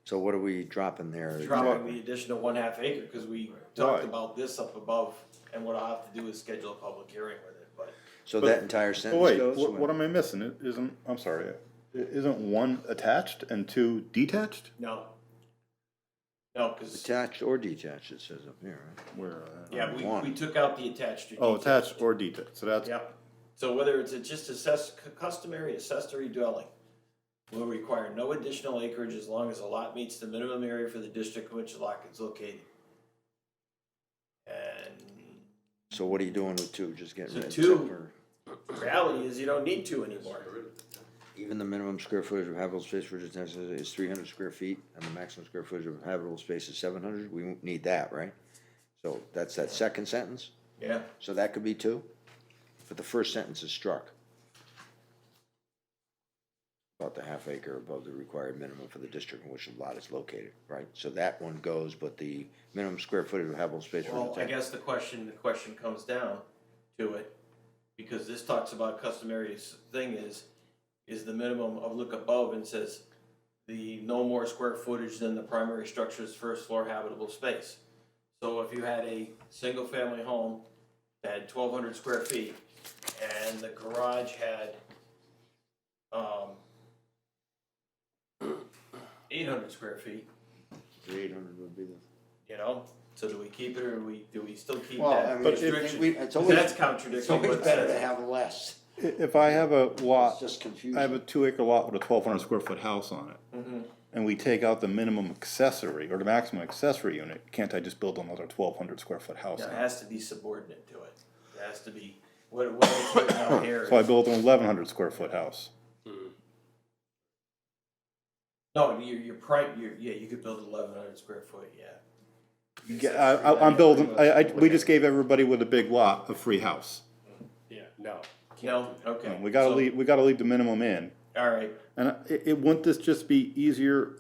Speaker 2: So what are we dropping there?
Speaker 10: Dropping the additional 1/2 acre, cause we talked
Speaker 7: Why?
Speaker 10: about this up above, and what I'll have to do is schedule a public hearing with it, but.
Speaker 2: So that entire
Speaker 7: Oh,
Speaker 2: sentence
Speaker 7: wait,
Speaker 2: goes?
Speaker 7: what am I missing? It isn't, I'm sorry, isn't one attached and two detached?
Speaker 10: No. No, cause,
Speaker 2: Attached or detached, it says up here, right?
Speaker 7: Where,
Speaker 10: yeah, we
Speaker 2: one.
Speaker 10: took out the attached or
Speaker 7: oh,
Speaker 10: detached.
Speaker 7: attached or detached, so that's,
Speaker 10: Yep, so whether it's just customary accessory dwelling, will require no additional acreage as long as a lot meets the minimum area for the district in which the lot is located. And
Speaker 2: So what are you doing with two? Just getting
Speaker 10: So
Speaker 2: rid of
Speaker 10: two- reality is you don't need two anymore.
Speaker 2: Even the minimum square footage of habitable space for detached is 300 square feet, and the maximum square footage of habitable space is 700. We won't need that, right? So that's that second sentence.
Speaker 10: Yeah,
Speaker 2: So that could be two, but the first sentence is struck. About the 1/2 acre above the required minimum for the district in which the lot is located, right? So that one goes, but the minimum square footage of habitable space for
Speaker 10: well, I
Speaker 2: detached.
Speaker 10: guess the question comes down to it, because this talks about customary thing is the minimum of look above and says the no more square footage than the primary structure's first floor habitable space. So if you had a single family home that had 1,200 square feet and the garage had 800 square feet,
Speaker 2: 800 would be the.
Speaker 10: you know, so do we keep it or do we still keep
Speaker 2: Well,
Speaker 10: that
Speaker 2: I mean,
Speaker 10: restriction?
Speaker 2: it's
Speaker 10: 'Cause
Speaker 2: always,
Speaker 10: that's
Speaker 2: it's
Speaker 10: contradicting
Speaker 2: always
Speaker 10: what
Speaker 2: better to
Speaker 10: says.
Speaker 2: have less.
Speaker 7: if I have a
Speaker 2: It's
Speaker 7: lot,
Speaker 2: just confusing.
Speaker 7: I have a 2 acre lot with a 1,200 square foot house on it,
Speaker 10: Mhm.
Speaker 7: and we take out the minimum accessory, or the maximum accessory unit, can't I just build another 1,200 square foot house
Speaker 10: No,
Speaker 7: on
Speaker 10: it
Speaker 7: it?
Speaker 10: has to be subordinate to it. It has to be, what it's written out here.
Speaker 7: So I
Speaker 10: is-
Speaker 7: build an 1,100 square foot house.
Speaker 10: No, yeah, you could build 1,100 square foot, yeah.
Speaker 7: Yeah, I'm building, we just gave everybody with a big lot a free house.
Speaker 6: Yeah, no.
Speaker 10: No, okay.
Speaker 7: We gotta leave the minimum in.
Speaker 10: All right,
Speaker 7: And wouldn't this just be easier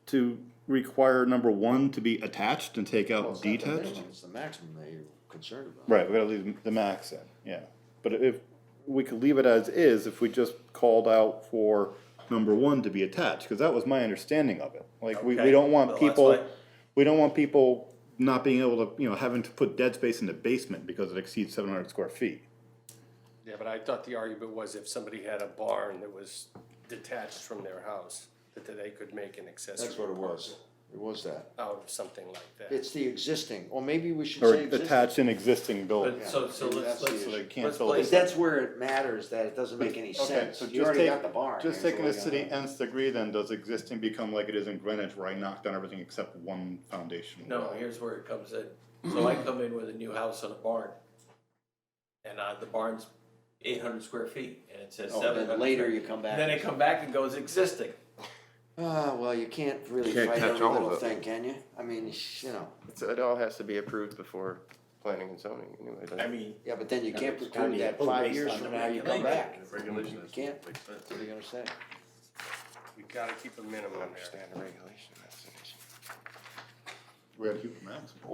Speaker 7: to require number one to be attached and take
Speaker 2: Well,
Speaker 7: out
Speaker 2: it's not the
Speaker 7: detached?
Speaker 2: minimum, it's the maximum that you're concerned about.
Speaker 7: Right, we gotta leave the max in, yeah. But if, we could leave it as is if we just called out for number one to be attached, cause that was my understanding of it. Like, we
Speaker 10: Okay.
Speaker 7: don't want
Speaker 10: Well, that's
Speaker 7: people,
Speaker 10: what-
Speaker 7: we don't want people not being able to, having to put dead space in the basement because it exceeds 700 square feet.
Speaker 6: Yeah, but I thought the argument was if somebody had a barn that was detached from their house, that they could make an accessory.
Speaker 2: That's what it was.
Speaker 6: apartment
Speaker 2: It was that.
Speaker 6: Out of something like that.
Speaker 2: It's the existing, or maybe we should
Speaker 7: Or
Speaker 2: say existing.
Speaker 7: attached in existing
Speaker 10: but
Speaker 7: buildings.
Speaker 10: so
Speaker 2: maybe
Speaker 10: let's,
Speaker 2: that's the
Speaker 10: let's,
Speaker 7: So they can't
Speaker 10: let's
Speaker 7: build
Speaker 10: place
Speaker 2: Because that's where it matters, that it doesn't make any
Speaker 7: Okay,
Speaker 2: sense.
Speaker 7: so
Speaker 2: You
Speaker 7: just
Speaker 2: already
Speaker 7: take,
Speaker 2: got the barn.
Speaker 7: just
Speaker 2: there,
Speaker 7: taking
Speaker 2: so
Speaker 7: this to
Speaker 2: we
Speaker 7: the
Speaker 2: got-
Speaker 7: nth degree, then does existing become like it is in Greenwich where I knocked down everything except one foundation?
Speaker 10: No, here's where it comes in. So I come in with a new house on a barn. And the barn's 800 square feet and it says
Speaker 2: Oh,
Speaker 10: 700.
Speaker 2: then later you come
Speaker 10: And
Speaker 2: back.
Speaker 10: then I come back and goes existing.
Speaker 2: Well, you can't really
Speaker 1: Can't
Speaker 2: fight
Speaker 1: catch
Speaker 2: every
Speaker 1: all of
Speaker 2: little
Speaker 1: it.
Speaker 2: thing, can you? I mean, you know,
Speaker 18: It all has to be approved before planning and zoning anyway, doesn't it?
Speaker 10: I mean,
Speaker 2: yeah, but then you can't
Speaker 10: How do
Speaker 2: preclude
Speaker 10: you
Speaker 2: that
Speaker 10: put
Speaker 2: 5
Speaker 10: based
Speaker 2: years
Speaker 10: on
Speaker 2: from
Speaker 10: the
Speaker 2: now you come back.
Speaker 15: Regulation
Speaker 2: You
Speaker 15: is,
Speaker 2: can't,
Speaker 15: makes sense.
Speaker 2: what are you gonna say?
Speaker 6: We gotta keep a minimum there.
Speaker 18: Understand the regulation, that's an issue.
Speaker 7: We gotta keep the maximum.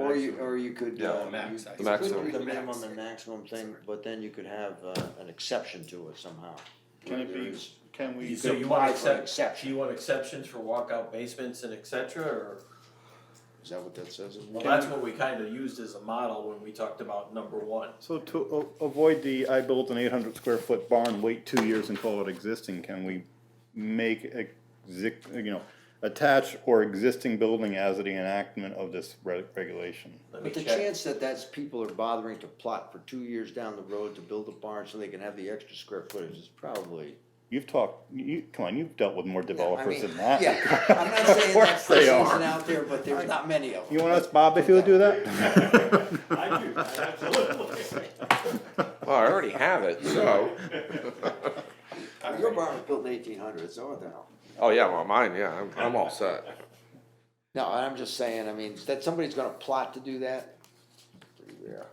Speaker 2: Or you could,
Speaker 18: Yeah,
Speaker 2: you
Speaker 6: max,
Speaker 2: could
Speaker 6: the
Speaker 1: maximum.
Speaker 2: do the
Speaker 6: Max.
Speaker 2: minimum and maximum thing, but then you could have, an exception to it somehow.
Speaker 7: Can it
Speaker 2: Where
Speaker 7: be,
Speaker 2: there's-
Speaker 7: can we?
Speaker 10: so you
Speaker 2: apply
Speaker 10: want
Speaker 2: for an
Speaker 10: do
Speaker 2: exception.
Speaker 10: you want exceptions for walkout basements and et cetera, or?
Speaker 2: Is that what that says?
Speaker 10: Well, that's what we kind of used as a model when we talked about number one.
Speaker 7: So to avoid I built an 800 square foot barn, wait 2 years and call it existing, can we make attach or existing building as the enactment of this regulation?
Speaker 10: Let me
Speaker 2: But the
Speaker 10: check.
Speaker 2: chance that people are bothering to plot for 2 years down the road to build a barn so they can have the extra square footage is probably.
Speaker 7: You've come on, you've dealt with more developers than that.
Speaker 2: Yeah, I'm not saying
Speaker 7: Of course
Speaker 2: that
Speaker 7: they
Speaker 2: person
Speaker 7: are.
Speaker 2: isn't out there, but there's not many of them.
Speaker 7: You wanna ask Bob if he would do that?
Speaker 10: I do, absolutely.
Speaker 1: Well, I already have it, so.
Speaker 2: Your barn was built in 1800, so what the hell?
Speaker 1: Oh, yeah, well, mine, yeah, I'm all set.
Speaker 2: No, I'm just saying, I mean, that somebody's gonna plot to do that, pretty rare.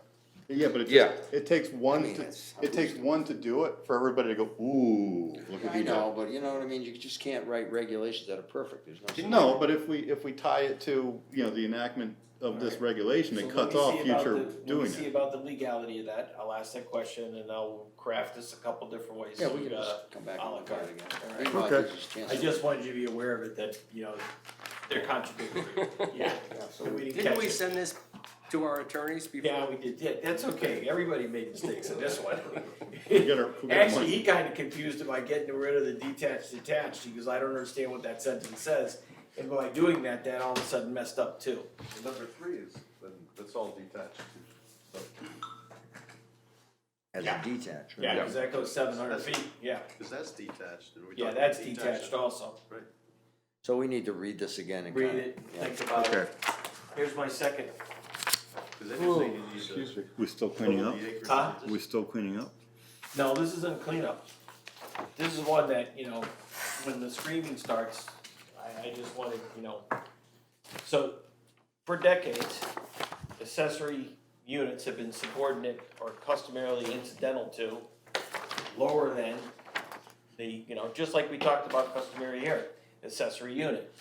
Speaker 7: Yeah, but
Speaker 1: Yeah.
Speaker 7: it takes one,
Speaker 2: I mean,
Speaker 7: to-
Speaker 2: it's-
Speaker 7: it takes one to do it for everybody to go, ooh, look at
Speaker 2: I
Speaker 7: me
Speaker 2: know,
Speaker 7: go.
Speaker 2: but you know what I mean, you just can't write regulations that are perfect, there's no.
Speaker 7: No, but if we tie it to, the enactment of this regulation,
Speaker 10: So
Speaker 7: it
Speaker 10: let
Speaker 7: cuts
Speaker 10: me
Speaker 7: off
Speaker 10: see about
Speaker 7: future
Speaker 10: the- Let
Speaker 7: doing
Speaker 10: me see
Speaker 7: it.
Speaker 10: about the legality of that, I'll ask that question and I'll craft this a couple different ways.
Speaker 2: Yeah,
Speaker 10: so
Speaker 2: we can
Speaker 10: gotta-
Speaker 2: just come back
Speaker 10: a la
Speaker 2: and look at
Speaker 10: carte.
Speaker 2: it again.
Speaker 10: All right.
Speaker 2: Meanwhile,
Speaker 7: Okay.
Speaker 2: gives us a chance
Speaker 10: I
Speaker 2: to-
Speaker 10: just wanted you to be aware of it, that, they're contradictory, yeah.
Speaker 2: so
Speaker 10: And we didn't
Speaker 6: Didn't
Speaker 10: catch
Speaker 6: we
Speaker 10: it.
Speaker 6: send this to our attorneys before?
Speaker 10: Yeah, we did, yeah, that's okay, everybody made mistakes in this one.
Speaker 7: We gotta
Speaker 10: Actually,
Speaker 7: money.
Speaker 10: he kinda confused it by getting rid of the detached, he goes, I don't understand what that sentence says. And by doing that, that all of a sudden messed up too.
Speaker 15: Number 3 is, then, that's all detached. So,
Speaker 2: As
Speaker 10: Yeah.
Speaker 2: a detached, right?
Speaker 10: Yeah, cause that goes 700 feet, yeah,
Speaker 15: Cause that's detached, and we
Speaker 10: yeah,
Speaker 15: talked
Speaker 10: that's
Speaker 15: about
Speaker 10: detached also.
Speaker 15: Right.
Speaker 2: So we need to read this again and
Speaker 10: Read
Speaker 2: kinda-
Speaker 10: it,
Speaker 2: yeah.
Speaker 10: think about
Speaker 7: Okay.
Speaker 10: it. Here's my second.
Speaker 15: Cause then you're saying you need
Speaker 7: Excuse
Speaker 15: to
Speaker 7: me, we still cleaning
Speaker 15: double
Speaker 7: up?
Speaker 15: the acreage.
Speaker 10: Huh?
Speaker 7: We still cleaning up?
Speaker 10: No, this isn't a cleanup. This is one that, when the screaming starts, I just wanted, So, for decades, accessory units have been subordinate or customarily incidental to, lower than the, just like we talked about customary here, accessory unit.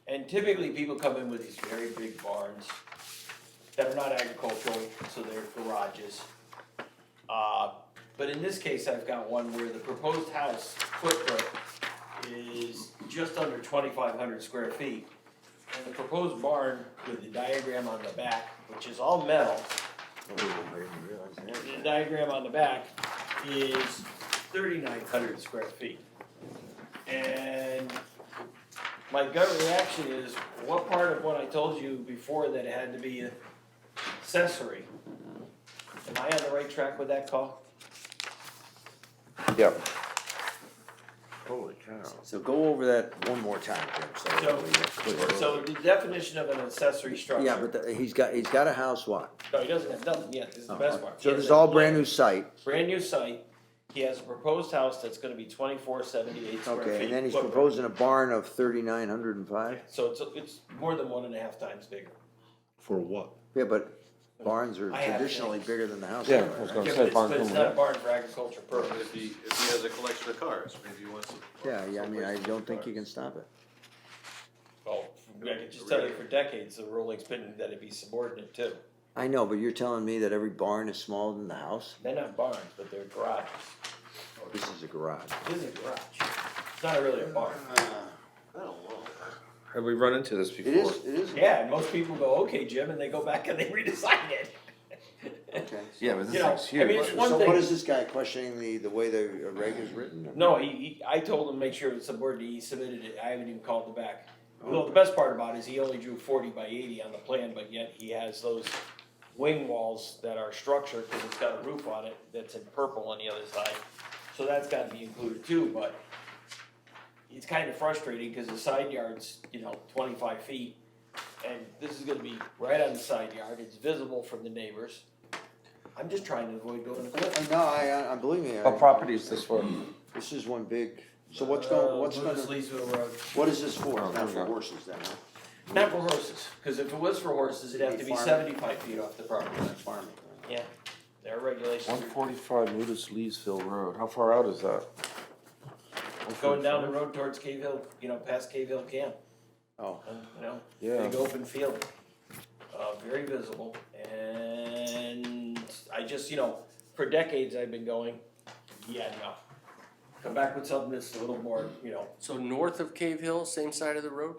Speaker 10: And typically, people come in with these very big barns that are not agricultural, so they're garages. But in this case, I've got one where the proposed house footprint is just under 2,500 square feet. And the proposed barn with the diagram on the back, which is all metal, the diagram on the back is 3,900 square feet. And my gut reaction is, what part of what I told you before that it had to be accessory? Am I on the right track with that call?
Speaker 1: Yep. Holy cow.
Speaker 2: So go over that one more time, Jim, so
Speaker 10: So-
Speaker 2: that we get clear.
Speaker 10: So the definition of an accessory structure.
Speaker 2: Yeah, but he's got a house what?
Speaker 10: No, he doesn't have nothing yet, this is the best part.
Speaker 2: So
Speaker 10: He
Speaker 2: this
Speaker 10: has
Speaker 2: is
Speaker 10: a
Speaker 2: all
Speaker 10: plan.
Speaker 2: brand new site,
Speaker 10: Brand new site, he has a proposed house that's gonna be 2478 square feet.
Speaker 2: okay, and then he's
Speaker 10: footprint.
Speaker 2: proposing a barn of 3,905?
Speaker 10: So it's more than 1.5 times bigger.
Speaker 7: For what?
Speaker 2: Yeah, but barns are
Speaker 10: I have
Speaker 2: traditionally
Speaker 10: things.
Speaker 2: bigger than the house.
Speaker 1: Yeah,
Speaker 2: are,
Speaker 1: I was
Speaker 2: right?
Speaker 1: gonna
Speaker 10: Yeah,
Speaker 1: say
Speaker 10: but it's,
Speaker 1: barn
Speaker 10: but it's
Speaker 1: coming
Speaker 10: not a
Speaker 1: up.
Speaker 10: barn for agriculture
Speaker 15: But
Speaker 10: purposes.
Speaker 15: if he has a collection of cars, maybe he wants to.
Speaker 2: Yeah, I mean, I don't think you can stop it.
Speaker 10: Well, I can just tell you for decades, the ruling's been that it be subordinate too.
Speaker 2: I know, but you're telling me that every barn is smaller than the house?
Speaker 10: They're not barns, but they're garages.
Speaker 2: This is a garage.
Speaker 10: This is a garage. It's not really a barn.
Speaker 15: I don't know.
Speaker 1: Have we run into this before?
Speaker 2: It is.
Speaker 10: Yeah, and most people go, okay, Jim, and they go back and they redesign it.
Speaker 2: Okay.
Speaker 1: Yeah, but this
Speaker 10: You know,
Speaker 1: thing's
Speaker 10: I mean,
Speaker 1: huge.
Speaker 10: it's one
Speaker 2: So
Speaker 10: thing.
Speaker 2: what is this guy questioning the way the reg is written?
Speaker 10: No, I told him to make sure it's subordinate, he submitted it, I haven't even called it back. Well, the best part about it is he only drew 40 by 80 on the plan, but yet he has those wing walls that are structured, cause it's got a roof on it that's in purple on the other side. So that's gotta be included too, but it's kinda frustrating, cause the side yard's, 25 feet. And this is gonna be right on the side yard, it's visible from the neighbors. I'm just trying to avoid going to court.
Speaker 2: No, I believe me.
Speaker 1: What property is this for?
Speaker 2: This is one big, so what's
Speaker 10: Louis
Speaker 2: gonna,
Speaker 10: Leesville Road.
Speaker 2: what is this for?
Speaker 1: Oh,
Speaker 2: It's not
Speaker 1: here we
Speaker 2: for
Speaker 1: go.
Speaker 2: horses then, huh?
Speaker 10: Not for horses, cause if it was for horses, it'd have to be
Speaker 2: Farming.
Speaker 10: 75 feet off the property line.
Speaker 2: Farming.
Speaker 10: Yeah, there are regulations.
Speaker 1: 145 Ludus Leesville Road. How far out is that?
Speaker 10: Going down the road towards Cave Hill, past Cave Hill Camp,
Speaker 2: Oh,
Speaker 10: and,
Speaker 1: Yeah.
Speaker 10: big open field. Very visible, and I just, for decades I've been going, yeah, no. Come back with something that's a little more,
Speaker 6: So north of Cave Hill, same side of the road?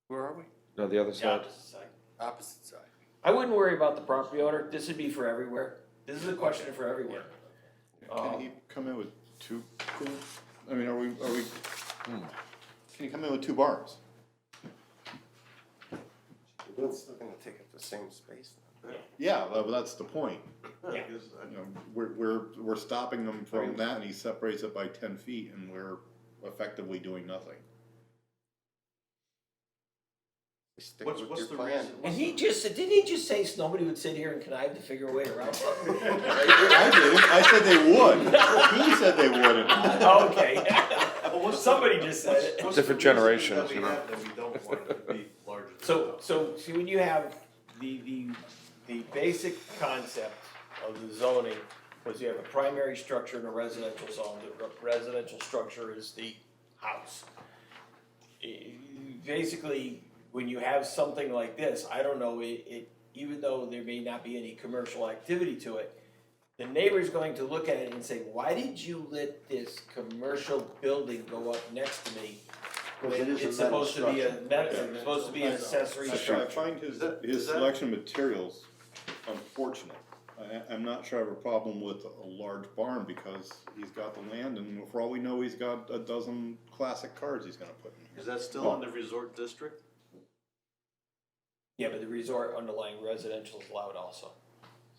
Speaker 6: Where are we?
Speaker 1: No, the other
Speaker 10: the
Speaker 1: side.
Speaker 10: opposite side.
Speaker 6: Opposite side.
Speaker 10: I wouldn't worry about the property owner, this would be for everywhere, this is a question for everywhere.
Speaker 7: Can he come in with two, I mean, are we, can he come in with two barns?
Speaker 18: It's still gonna take up the same space.
Speaker 7: Yeah, well, that's the point.
Speaker 10: Yeah.
Speaker 7: Is, we're stopping them from that, and he separates it by 10 feet, and we're effectively doing nothing.
Speaker 18: Stick
Speaker 15: What's
Speaker 18: with your
Speaker 15: the
Speaker 18: plan.
Speaker 15: reason?
Speaker 10: And didn't he just say nobody would sit here and connive to figure a way around it?
Speaker 7: I didn't, I said they would. He said they wouldn't.
Speaker 10: Okay. Somebody just said it.
Speaker 15: What's
Speaker 1: Different
Speaker 15: the reason
Speaker 1: generations,
Speaker 15: that we have that we don't want it to be larger than the
Speaker 10: So,
Speaker 15: house?
Speaker 10: see, when you have the the basic concept of the zoning was you have a primary structure in a residential zone. The residential structure is the house. Basically, when you have something like this, I don't know, even though there may not be any commercial activity to it, the neighbor's going to look at it and say, why did you let this commercial building go up next to me?
Speaker 2: Because it is a
Speaker 10: It's
Speaker 2: metal
Speaker 10: supposed to be a,
Speaker 2: structure.
Speaker 10: it's supposed to be an accessory
Speaker 7: I
Speaker 10: structure.
Speaker 7: find his
Speaker 15: Is that-
Speaker 7: selection of materials unfortunate. I'm not sure I have a problem with a large barn because he's got the land and for all we know, he's got a dozen classic cars he's gonna put in here.
Speaker 15: Is that still in the resort district?
Speaker 10: Yeah, but the resort underlying residential is allowed also.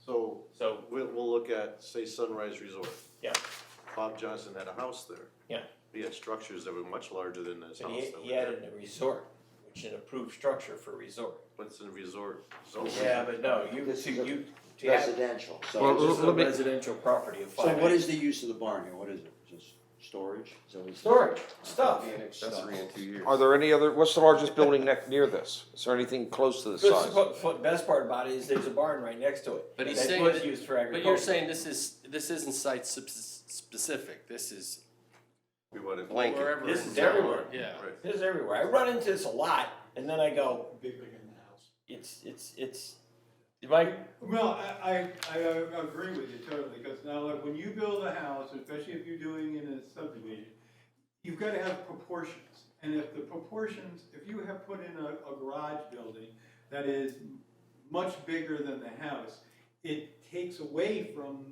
Speaker 15: So,
Speaker 10: So,
Speaker 15: we'll look at, say, Sunrise Resort.
Speaker 10: yeah,
Speaker 15: Bob Johnson had a house there.
Speaker 10: yeah.
Speaker 15: He had structures that were much larger than this
Speaker 10: But
Speaker 15: house.
Speaker 10: he had it in a resort, which is an approved structure for resort.
Speaker 15: But it's in a resort zone.
Speaker 10: Yeah, but no,
Speaker 2: This is a
Speaker 10: you.
Speaker 2: residential,
Speaker 1: Well,
Speaker 2: so,
Speaker 10: This is a
Speaker 1: let me-
Speaker 10: residential property of
Speaker 2: so
Speaker 10: 5
Speaker 2: what
Speaker 10: acres.
Speaker 2: is the use of the barn here? What is it? Just storage? So it's-
Speaker 10: Storage, stuff.
Speaker 18: Be an accessory in 2 years.
Speaker 1: Are there any other, what's the largest building near this? Is there anything close to the size?
Speaker 10: The best part about it is there's a barn right next to it.
Speaker 6: But he's
Speaker 10: that
Speaker 6: saying
Speaker 10: was
Speaker 6: that-
Speaker 10: used for
Speaker 6: But
Speaker 10: agriculture.
Speaker 6: you're saying this isn't site specific, this is
Speaker 15: We want it
Speaker 18: Blanket.
Speaker 6: wherever.
Speaker 10: This
Speaker 6: in
Speaker 10: is
Speaker 6: town.
Speaker 10: everywhere.
Speaker 6: Yeah.
Speaker 15: Right.
Speaker 10: This is everywhere. I run into this a lot, and then I go,
Speaker 9: Big in the house.
Speaker 10: it's, Mike,
Speaker 13: Well, I agree with you totally, because now, like, when you build a house, especially if you're doing it in a subdivision, you've gotta have proportions, and if the proportions, if you have put in a garage building that is much bigger than the house, it takes away from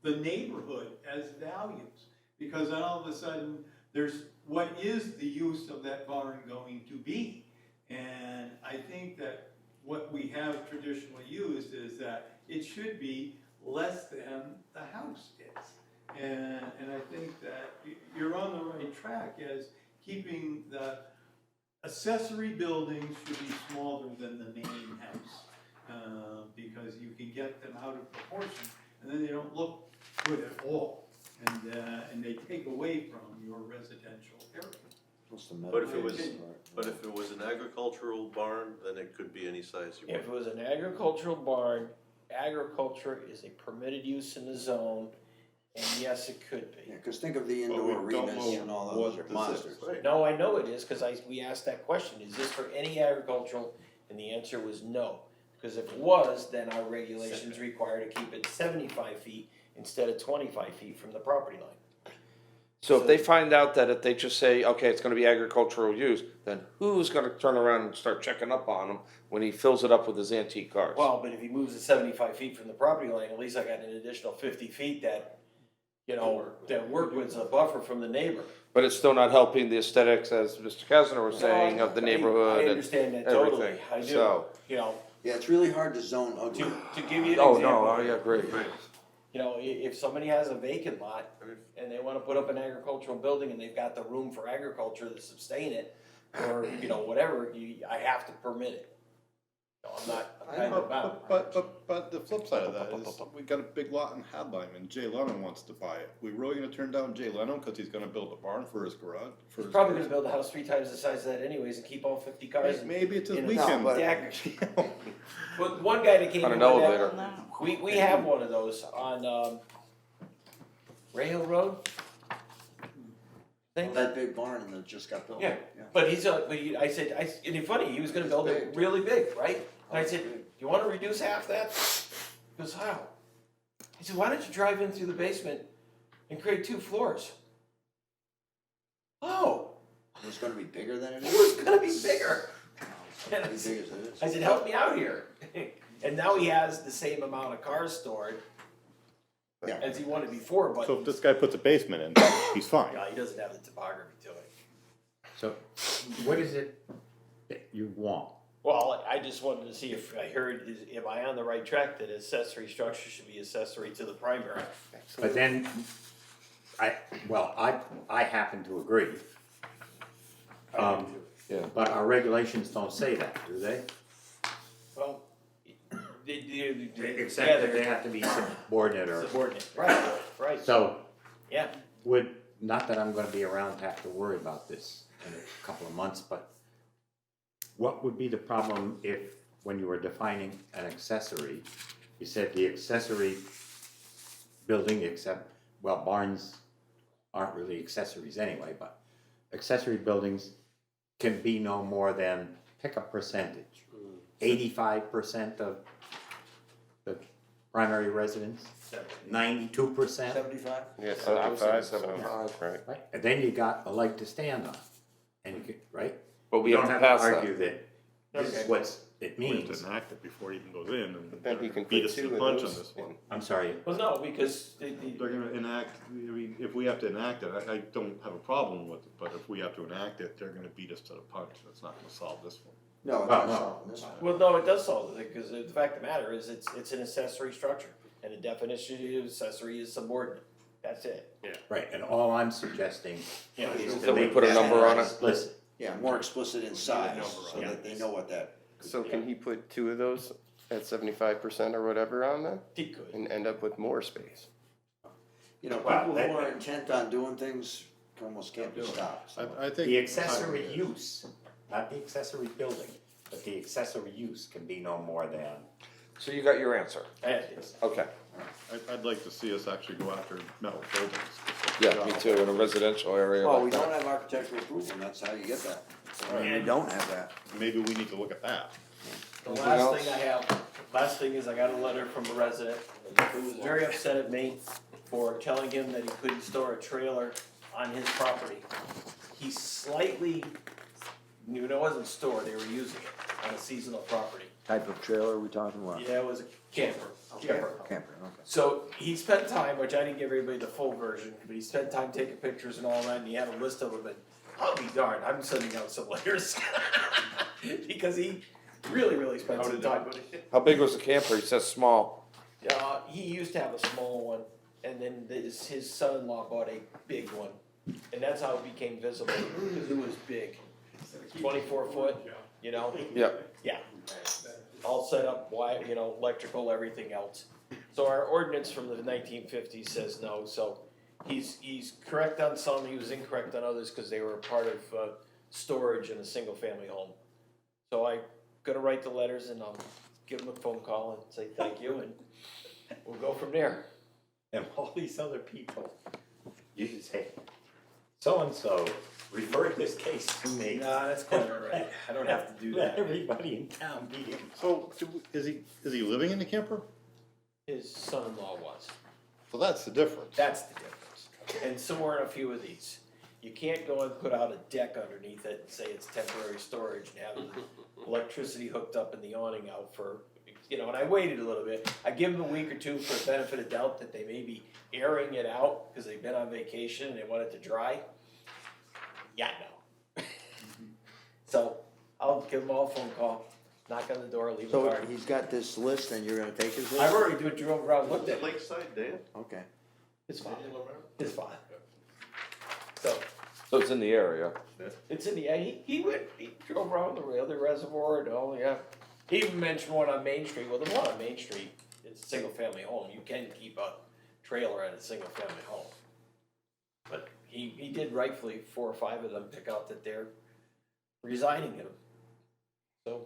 Speaker 13: the neighborhood as values, because then all of a sudden, there's, what is the use of that barn going to be? And I think that what we have traditionally used is that it should be less than the house is. And I think that you're on the right track as keeping the accessory buildings should be smaller than the main house. Because you can get them out of proportion and then they don't look good at all. And they take away from your residential area.
Speaker 2: What's the metal?
Speaker 15: But if it was, but if it was an agricultural barn, then it could be any size you want.
Speaker 10: if it was an agricultural barn, agriculture is a permitted use in the zone, and yes, it could be.
Speaker 2: Yeah, cause think of the
Speaker 7: But
Speaker 2: indoor
Speaker 7: we don't
Speaker 2: arenas
Speaker 7: know
Speaker 2: and all
Speaker 7: what
Speaker 2: those are
Speaker 7: this is.
Speaker 2: monsters.
Speaker 15: Right.
Speaker 10: No, I know it is, cause we asked that question, is this for any agricultural? And the answer was no, because if it was, then our regulations require to keep it 75 feet instead of 25 feet from the property line.
Speaker 1: So if they find out that if they just say, okay, it's gonna be agricultural use, then who's gonna turn around and start checking up on him when he fills it up with his antique cars?
Speaker 10: Well, but if he moves it 75 feet from the property line, at least I got an additional 50 feet that, that work with a buffer from the neighbor.
Speaker 1: But it's still not helping the aesthetics, as Mr. Kazner was saying, of the
Speaker 10: I
Speaker 1: neighborhood and
Speaker 10: understand that totally,
Speaker 1: everything.
Speaker 10: I do,
Speaker 1: So,
Speaker 10: Yeah,
Speaker 2: it's really hard to zone ugly.
Speaker 10: to give you an
Speaker 1: oh,
Speaker 10: example.
Speaker 1: no, I agree.
Speaker 10: If somebody has a vacant lot and they wanna put up an agricultural building and they've got the room for agriculture to sustain it, or, whatever, I have to permit it. I'm not, I'm kind of bound.
Speaker 7: But the flip side of that is, we got a big lot in Haddam and Jay Leno wants to buy it. We really gonna turn down Jay Leno cause he's gonna build a barn for his garage?
Speaker 10: He's probably gonna build a house 3 times the size of that anyways and keep all 50 cars in.
Speaker 7: Maybe it's his
Speaker 10: in a
Speaker 7: weekend.
Speaker 10: deck. But one guy that came
Speaker 1: On
Speaker 10: in
Speaker 1: an
Speaker 10: with that,
Speaker 1: elevator.
Speaker 10: we have one of those on, Ray Hill Road. Thing.
Speaker 2: That big barn and it just got built.
Speaker 10: Yeah, but I said, and it's funny, he was gonna build it really big, right? And I said, you wanna reduce half that? He goes, how? He said, why don't you drive in through the basement and create 2 floors? Oh,
Speaker 2: It's gonna be bigger than it
Speaker 10: it
Speaker 2: is?
Speaker 10: was gonna be bigger. And I
Speaker 2: Pretty
Speaker 10: said,
Speaker 2: big as it is.
Speaker 10: I said, help me out here. And now he has the same amount of cars stored
Speaker 2: Yeah.
Speaker 10: as he wanted before, but
Speaker 7: So if this guy puts a basement in, he's fine.
Speaker 10: yeah, he doesn't have the topography to it.
Speaker 12: So, what is it that you want?
Speaker 10: Well, I just wanted to see if I heard, am I on the right track that accessory structure should be accessory to the primary?
Speaker 12: But then, I happen to agree.
Speaker 1: Yeah.
Speaker 12: But our regulations don't say that, do they?
Speaker 10: Well,
Speaker 12: Except that they have to be subordinate or,
Speaker 10: subordinate, right,
Speaker 12: so,
Speaker 10: yeah.
Speaker 12: not that I'm gonna be around to have to worry about this in a couple of months, but what would be the problem if when you were defining an accessory, you said the accessory building except, well, barns aren't really accessories anyway, but accessory buildings can be no more than, pick a percentage, 85% of the primary residence, 92%,
Speaker 2: 75?
Speaker 18: Yeah,
Speaker 1: I would say
Speaker 18: 75,
Speaker 1: right.
Speaker 12: right? And then you got a leg to stand on, and you could, right?
Speaker 1: But we
Speaker 12: You
Speaker 1: have
Speaker 12: don't
Speaker 1: to
Speaker 12: have
Speaker 1: pass
Speaker 12: to
Speaker 1: that.
Speaker 12: argue that this is
Speaker 3: Okay.
Speaker 12: what it
Speaker 15: We have
Speaker 12: means.
Speaker 15: to enact it before it even goes in, and
Speaker 18: But then he can
Speaker 15: beat
Speaker 18: put
Speaker 15: us to
Speaker 18: two
Speaker 15: the
Speaker 18: of
Speaker 15: punch on
Speaker 18: those
Speaker 15: this one.
Speaker 18: in.
Speaker 12: I'm sorry,
Speaker 10: Well, no, because
Speaker 15: They're gonna enact, I mean, if we have to enact it, I don't have a problem with it, but if we have to enact it, they're gonna beat us to the punch, that's not gonna solve this one.
Speaker 2: No, it's
Speaker 12: Well,
Speaker 2: not
Speaker 12: no.
Speaker 2: solving this one.
Speaker 10: well, no, it does solve it, because the fact of the matter is, it's an accessory structure, and the definition of accessory is subordinate, that's it.
Speaker 12: right, and all I'm suggesting
Speaker 10: Yeah.
Speaker 12: is
Speaker 1: That
Speaker 12: to
Speaker 1: we
Speaker 12: make
Speaker 1: put a
Speaker 12: that
Speaker 1: number on it?
Speaker 12: explicit.
Speaker 2: Yeah, more explicit in size,
Speaker 10: number
Speaker 2: so
Speaker 10: on it.
Speaker 2: that they know what that.
Speaker 18: So can he put two of those at 75% or whatever on them,
Speaker 10: He could.
Speaker 18: and end up with more space?
Speaker 2: You know,
Speaker 12: Well,
Speaker 2: people
Speaker 12: that-
Speaker 2: who are intent on doing things almost can't be stopped. so.
Speaker 15: I think.
Speaker 12: The accessory use, not the accessory building, but the accessory use can be no more than.
Speaker 1: So you got your answer,
Speaker 10: Yes.
Speaker 1: okay.
Speaker 15: I'd like to see us actually go after metal buildings.
Speaker 1: Yeah, me too, in a residential area
Speaker 2: Well,
Speaker 1: like
Speaker 2: we don't
Speaker 1: that.
Speaker 2: have architectural approval, and that's how you get that. I mean, we don't have that.
Speaker 15: Maybe we need to look at that.
Speaker 10: The
Speaker 1: Anything
Speaker 10: last
Speaker 1: else?
Speaker 10: thing I have, last thing is I got a letter from a resident who was very upset at me for telling him that he couldn't store a trailer on his property. He slightly, it wasn't stored, they were using it on a seasonal property.
Speaker 2: Type of trailer are we talking about?
Speaker 10: Yeah, it was a camper.
Speaker 2: Camper, okay.
Speaker 10: So he spent time, which I didn't give everybody the full version, but he spent time taking pictures and all that, and he had a list of them, and I'll be darned, I'm sending out some letters. Because he really spent some time.
Speaker 1: How big was the camper? He says small.
Speaker 10: He used to have a small one, and then his son-in-law bought a big one, and that's how it became visible, because it was big. 24 foot, you know?
Speaker 1: Yeah.
Speaker 10: Yeah. All set up, wide, electrical, everything else. So our ordinance from the 1950s says no, so he's correct on some, he was incorrect on others, because they were part of storage in a single-family home. So I'm gonna write the letters, and I'll give him a phone call and say thank you, and we'll go from there.
Speaker 12: And all these other people, you should say, so-and-so referred this case to me.
Speaker 10: Nah, that's quite all right, I don't have to do
Speaker 12: Let
Speaker 10: that.
Speaker 12: everybody in town be him.
Speaker 15: So, is he living in the camper?
Speaker 10: His son-in-law was.
Speaker 15: So that's the difference.
Speaker 10: That's the difference. And so were a few of these. You can't go and put out a deck underneath it and say it's temporary storage and have the electricity hooked up and the awning out for, and I waited a little bit. I give them a week or two for the benefit of doubt that they may be airing it out because they've been on vacation and they want it to dry. Yeah, no. So I'll give them all a phone call, knock on the door, leave a
Speaker 2: So
Speaker 10: card.
Speaker 2: he's got this list and you're gonna take his list?
Speaker 10: I've already drove around, looked at it.
Speaker 15: Lakeside, Dan?
Speaker 2: Okay.
Speaker 10: It's fine. It's fine. So.
Speaker 1: So it's in the area.
Speaker 10: It's in the, he drove around the reservoir and all, yeah. He even mentioned one on Main Street, well, the one on Main Street is a single family home, you can keep a trailer at a single family home. But he did rightfully, 4 or 5 of them pick out that they're residing in them. So,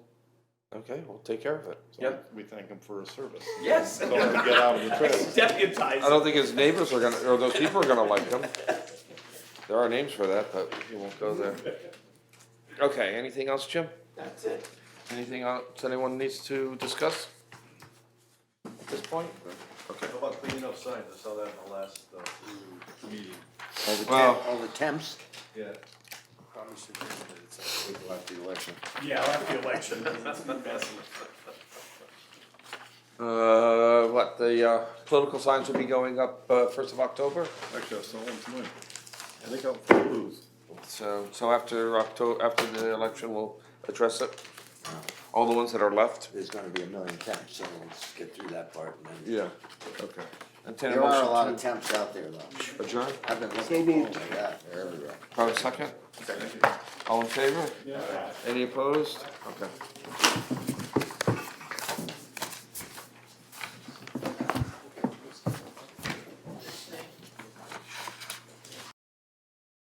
Speaker 1: Okay, we'll take care of it.
Speaker 15: So
Speaker 10: Yep.
Speaker 15: we thank him for his service.
Speaker 10: yes.
Speaker 15: Tell him to get out of the trailer.
Speaker 10: Deputize.
Speaker 1: I don't think his neighbors are gonna, or those people are gonna like him. There are names for that, but we won't go there. Okay, anything else, Jim?
Speaker 10: That's it.
Speaker 1: Anything else anyone needs to discuss at this point? Okay.
Speaker 15: How about cleaning up signs? I saw that in the last, meeting.
Speaker 2: All the temps?
Speaker 15: Yeah.
Speaker 10: Probably should do
Speaker 2: We go after the election.
Speaker 10: Yeah, after the election, it's messy.
Speaker 1: What, the, political signs will be going up, 1st of October?
Speaker 15: Actually, I saw one tonight. I think out for Blues.
Speaker 1: So after after the election, we'll address it. All the ones that are left?
Speaker 2: There's gonna be a million temps, so let's get through that part and then.
Speaker 1: Yeah. Okay. Entertain
Speaker 2: There are a
Speaker 1: motion
Speaker 2: lot
Speaker 1: to
Speaker 2: of temps out there though.
Speaker 1: adjourn?
Speaker 2: I've been looking, oh my God, they're everywhere.
Speaker 1: Probably second? All in favor? Yeah. Any opposed? Okay.